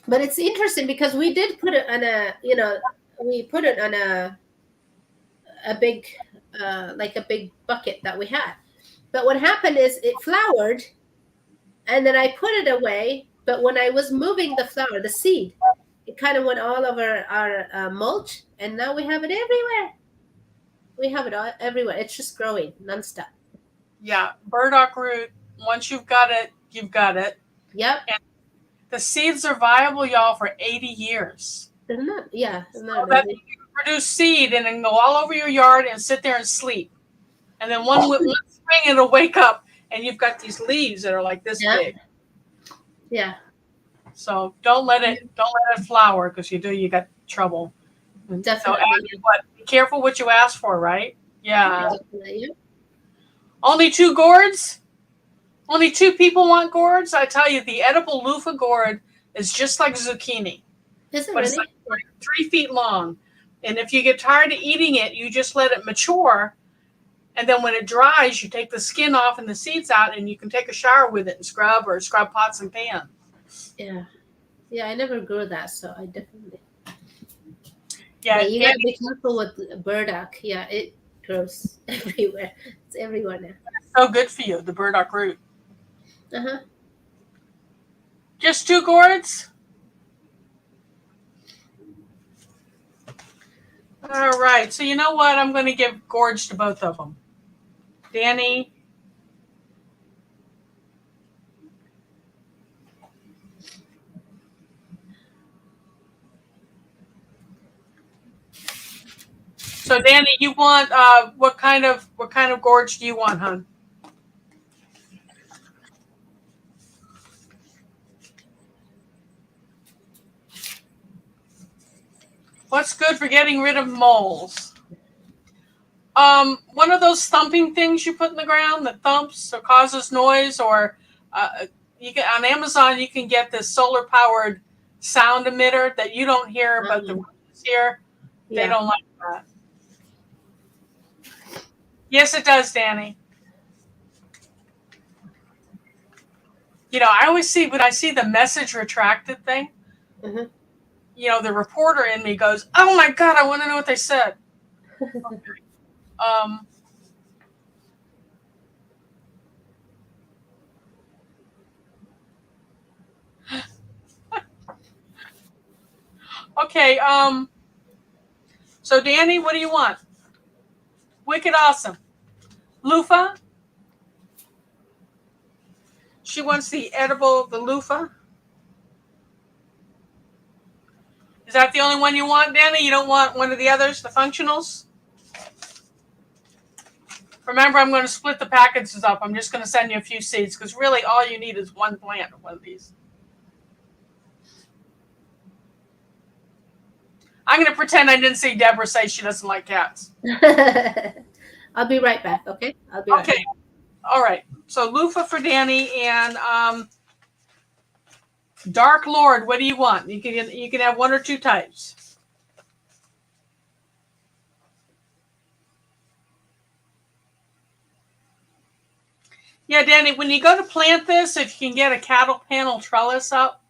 But it's interesting because we did put it on a big like a big bucket that we had. But what happened is it flowered, and then I put it away. But when I was moving the flower, the seed, it kind of went all over our mulch, and now we have it everywhere. We have it all everywhere. It's just growing nonstop. Yeah, burdock root. Once you've got it, you've got it. Yep. And the seeds are viable, y'all, for 80 years. Isn't it? Yeah. Isn't that so that you can produce seed and then go all over your yard and sit there and sleep. And then one spring it'll wake up and you've got these leaves that are like this big. Yeah. So don't let it flower, because you got trouble. Definitely. So be careful what you ask for, right? Yeah. Definitely. Only 2 gourds? Only 2 people want gourds? I tell you, the edible loofah gourd is just like zucchini. Is it But really? it's like 3 feet long. And if you get tired of eating it, you just let it mature. And then when it dries, you take the skin off and the seeds out, and you can take a shower with it and scrub pots and pans. Yeah. Yeah, I never grew that, so I definitely. Yeah, but you gotta be careful with burdock. Yeah, it grows everywhere. It's everywhere now. It's so good for you, the burdock root. Uh-huh. Just 2 gourds? All right. So you know what? I'm going to give gourds to both of them. Danny. So Danny, you want what kind of gourds do you want, hon? What's good for getting rid of moles? One of those thumping things you put in the ground that thumps or causes noise, or you can on Amazon you can get this solar powered sound emitter that you don't hear, but the rodents hear. They don't like that. Yes, it does, Danny. You know, I always see when I see the message retracted thing. Mm-hmm. the reporter in me goes, "Oh my God, I want to know what they said." Um, okay. So Danny, what do you want? Wicked awesome. Loofah. She wants the loofah. Is that the only one you want, Danny? You don't want one of the others, the functionals? Remember, I'm going to split the packages up. I'm just going to send you a few seeds because really all you need is one plant of one of these. I'm going to pretend I didn't see Deborah say she doesn't like cats. I'll be right back, okay? I'll be right back. Okay. All right. So loofah for Danny and Dark Lord, what do you want? You can have one or two types. Yeah, Danny, when you go to plant this, if you can get a cattle panel trellis up,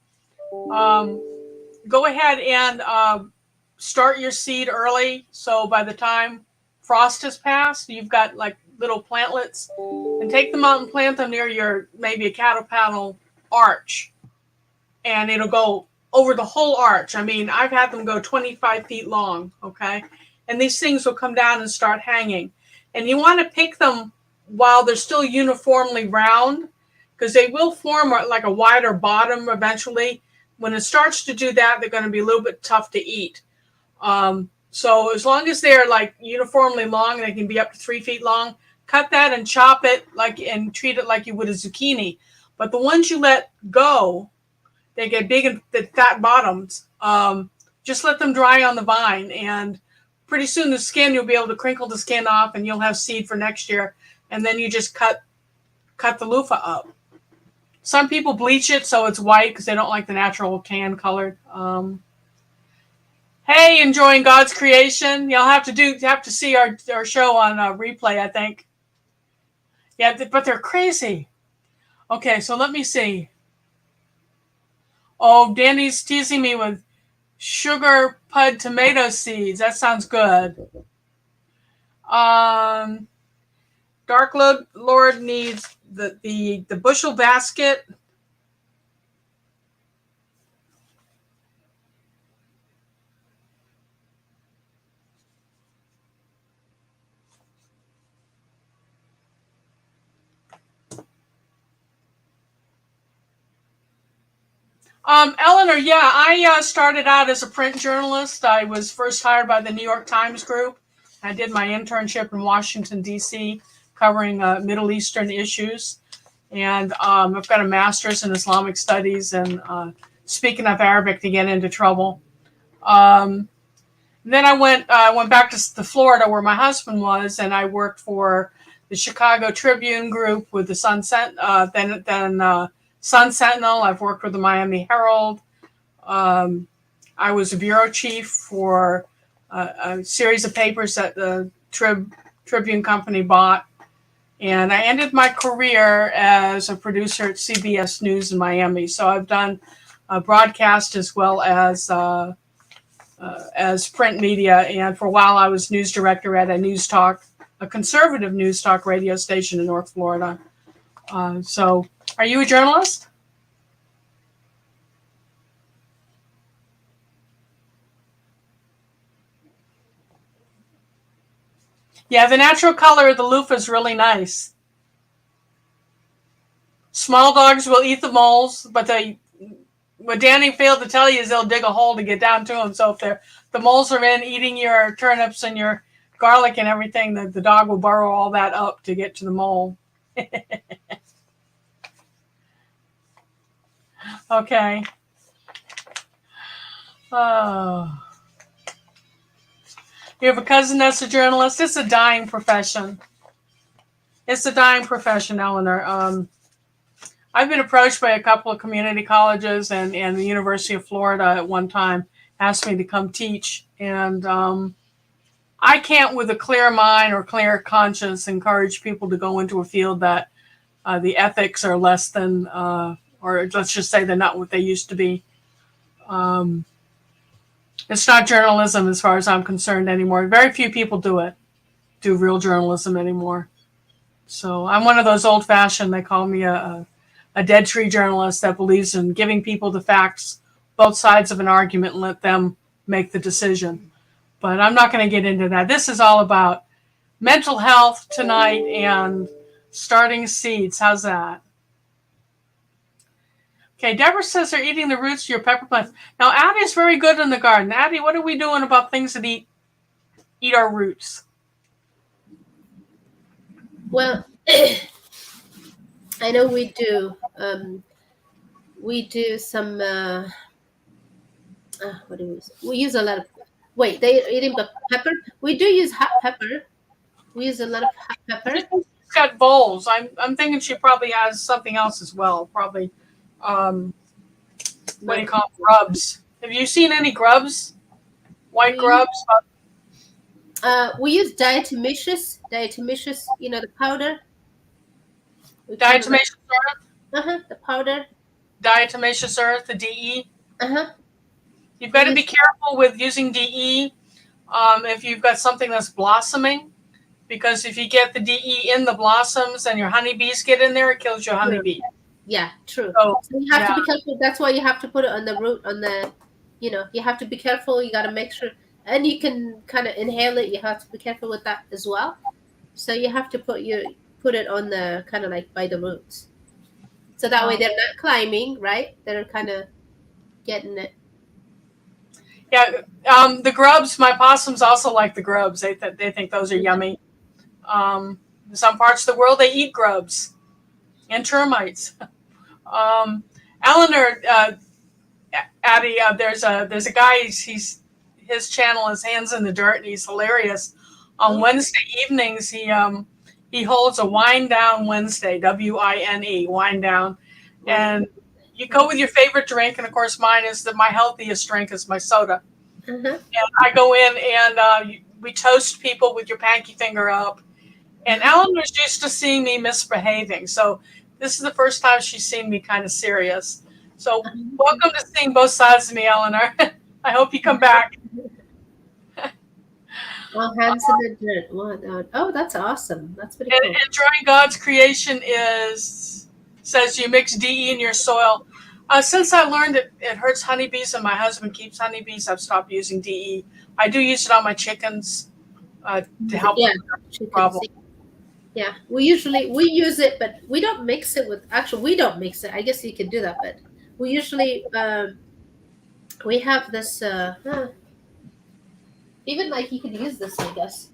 go ahead and start your seed early. So by the time frost has passed, you've got like little plantlets, and take them out and plant them near maybe a cattle panel arch, and it'll go over the whole arch. I mean, I've had them go 25 feet long, okay? And these things will come down and start hanging. And you want to pick them while they're still uniformly round, because they will form like a wider bottom eventually. When it starts to do that, they're going to be a little bit tough to eat. So as long as they're like uniformly long, they can be up to 3 feet long, cut that and chop it and treat it like you would a zucchini. But the ones you let go, they get big and fat bottoms. Just let them dry on the vine, and pretty soon the skin, you'll be able to crinkle the skin off, and you'll have seed for next year. And then you just cut the loofah up. Some people bleach it so it's white because they don't like the natural tan colored. Hey, enjoying God's creation. You'll have to see our show on replay, I think. Yeah, but they're crazy. Okay, so let me see. Oh, Danny's teasing me with sugar pud tomato seeds. That sounds good. Dark Lord needs the bushel basket. Eleanor, yeah, I started out as a print journalist. I was first hired by the New York Times Group. I did my internship in Washington, D.C., covering Middle Eastern issues. And I've got a master's in Islamic studies and speak enough Arabic to get into trouble. Then I went back to Florida where my husband was, and I worked for the Chicago Tribune Group with the Sun Sentinel. Sun Sentinel. I've worked with the Miami Herald. I was a bureau chief for a series of papers that the Tribune Company bought. And I ended my career as a producer at CBS News in Miami. So I've done broadcast as well as print media. And for a while, I was news director at a conservative news talk radio station in North Florida. So are you a journalist? Yeah, the natural color of the loofah is really nice. Small dogs will eat the moles, but what Danny failed to tell you is they'll dig a hole to get down to them. So if the moles are in eating your turnips and your garlic and everything, the dog will burrow all that up to get to the mole. Okay. Oh. You have a cousin that's a journalist. It's a dying profession. It's a dying profession, Eleanor. I've been approached by a couple of community colleges and the University of Florida at one time, asked me to come teach. And I can't, with a clear mind or clear conscience, encourage people to go into a field that the ethics are less than, or let's just say they're not what they used to be. It's not journalism as far as I'm concerned anymore. Very few people do real journalism anymore. So I'm one of those old fashioned, they call me a dead tree journalist that believes in giving people the facts, both sides of an argument, and let them make the decision. But I'm not going to get into that. This is all about mental health tonight and starting seeds. How's that? Okay, Deborah says they're eating the roots of your pepper plants. Now, Addie's very good in the garden. Addie, what are we doing about things that eat our roots? Well, I know we do. We do some. What do we use? We use a lot of. Wait, they're eating the pepper. We do use hot pepper. We use a lot of hot pepper. She's got bowls. I'm thinking she probably has something else as well. Probably, what do you call them? Grubs. Have you seen any grubs? White grubs? We use diatomaceous. Diatomaceous, the powder. Diatomaceous earth? The powder. Diatomaceous earth, the DE? You've got to be careful with using DE if you've got something that's blossoming, because if you get the DE in the blossoms and your honeybees get in there, it kills your honeybee. Yeah, true. So you have to be careful. That's why you have to put it on the root, you have to be careful. You got to make sure, and you can kind of inhale it. You have to be careful with that as well. So you have to put it on the kind of like by the roots. So that way they're not climbing, right? They're kind of getting it. Yeah, the grubs, my possums also like the grubs. They think those are yummy. In some parts of the world, they eat grubs and termites. Eleanor, Addie, there's a guy. His channel is Hands in the Dirt, and he's hilarious. On Wednesday evenings, he holds a Wind Down Wednesday, WINE, Wind Down, and you go with your favorite drink, and of course mine is my healthiest drink is my soda. And I go in and we toast people with your pinky finger up. And Eleanor's used to seeing me misbehaving, so this is the first time she's seen me kind of serious. So welcome to seeing both sides of me, Eleanor. I hope you come back. Hands in the dirt. Oh, that's awesome. That's pretty cool. Enjoying God's creation says you mix DE in your soil. Since I learned it hurts honeybees and my husband keeps honeybees, I've stopped using DE. I do use it on my chickens to help with the problem. Yeah, we use it, but we don't mix it with. Actually, we don't mix it. I guess you could do that, but we usually we have this. Even like you could use this, I guess.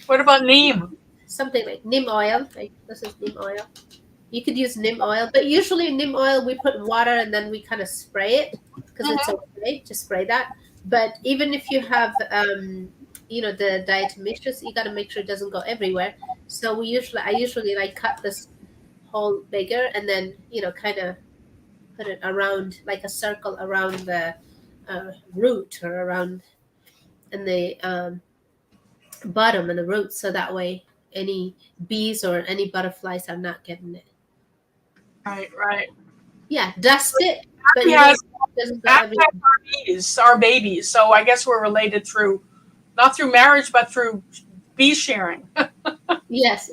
What about neem? Something like neem oil. Like this is neem oil. You could use neem oil, but usually neem oil we put in water and then we kind of spray it because it's okay to spray that. But even if you have, the diatomaceous, you got to make sure it doesn't go everywhere. So I usually like cut this hole bigger and then kind of put it around like a circle around the root or around in the bottom and the root, so that way any bees or any butterflies are not getting it. Right. Yeah, dust it. But our babies, so I guess we're related through, not through marriage, but through bee sharing. Yes.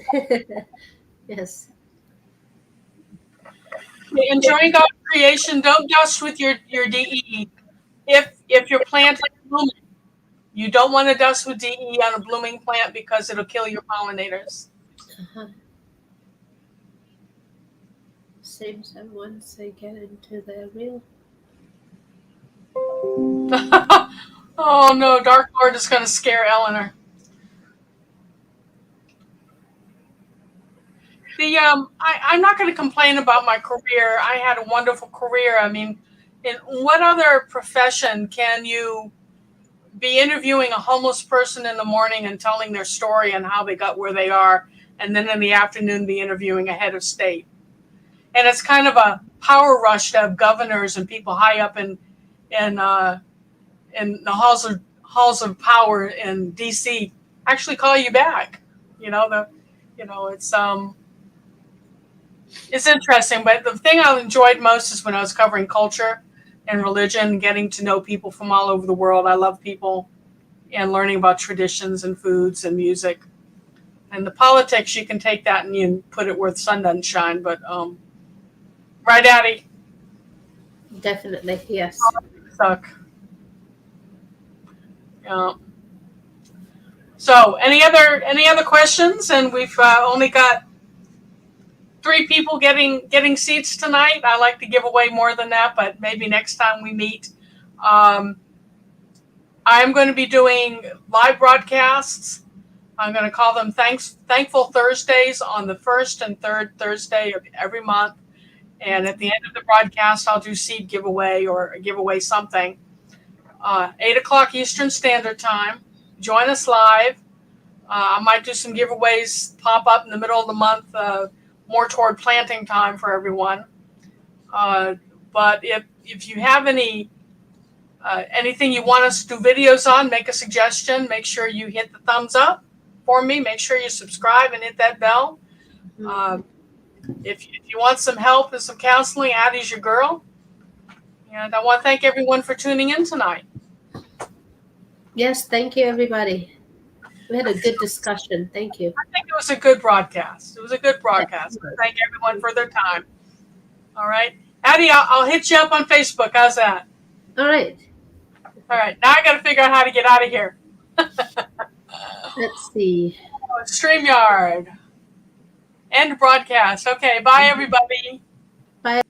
Yes. Enjoying God's creation. Don't dust with your DE. If your plant is blooming, you don't want to dust with DE on a blooming plant because it'll kill your pollinators. Seems that once they get into the real. Oh no, Dark Lord is going to scare Eleanor. I'm not going to complain about my career. I had a wonderful career. I mean, in what other profession can you be interviewing a homeless person in the morning and telling their story and how they got where they are, and then in the afternoon be interviewing a head of state? And it's kind of a power rush to have governors and people high up in the halls of power in DC actually call you back. It's interesting. But the thing I enjoyed most is when I was covering culture, and religion, getting to know people from all over the world. I love people and learning about traditions and foods and music. And the politics, you can take that and you put it where the sun doesn't shine. But right, Addie? Definitely, yes. Suck. Yeah. So, any other questions? And we've only got 3 people getting seats tonight. I like to give away more than that, but maybe next time we meet. I'm going to be doing live broadcasts. I'm going to call them Thankful Thursdays on the first and third Thursday of every month. And at the end of the broadcast, I'll do seed giveaway or give away something. 8 o'clock Eastern Standard Time. Join us live. I might do some giveaways pop up in the middle of the month, more toward planting time for everyone. But if you have anything you want us to do videos on, make a suggestion. Make sure you hit the thumbs up for me. Make sure you subscribe and hit that bell. If you want some help and some counseling, Addie's your girl. And I want to thank everyone for tuning in tonight. Yes, thank you, everybody. We had a good discussion. Thank you. I think it was a good broadcast. It was a good broadcast. Thank everyone for their time. All right. Addie, I'll hit you up on Facebook. How's that? All right. All right. Now I got to figure out how to get out of here. Let's see. StreamYard. End broadcast. Okay. Bye, everybody. Bye.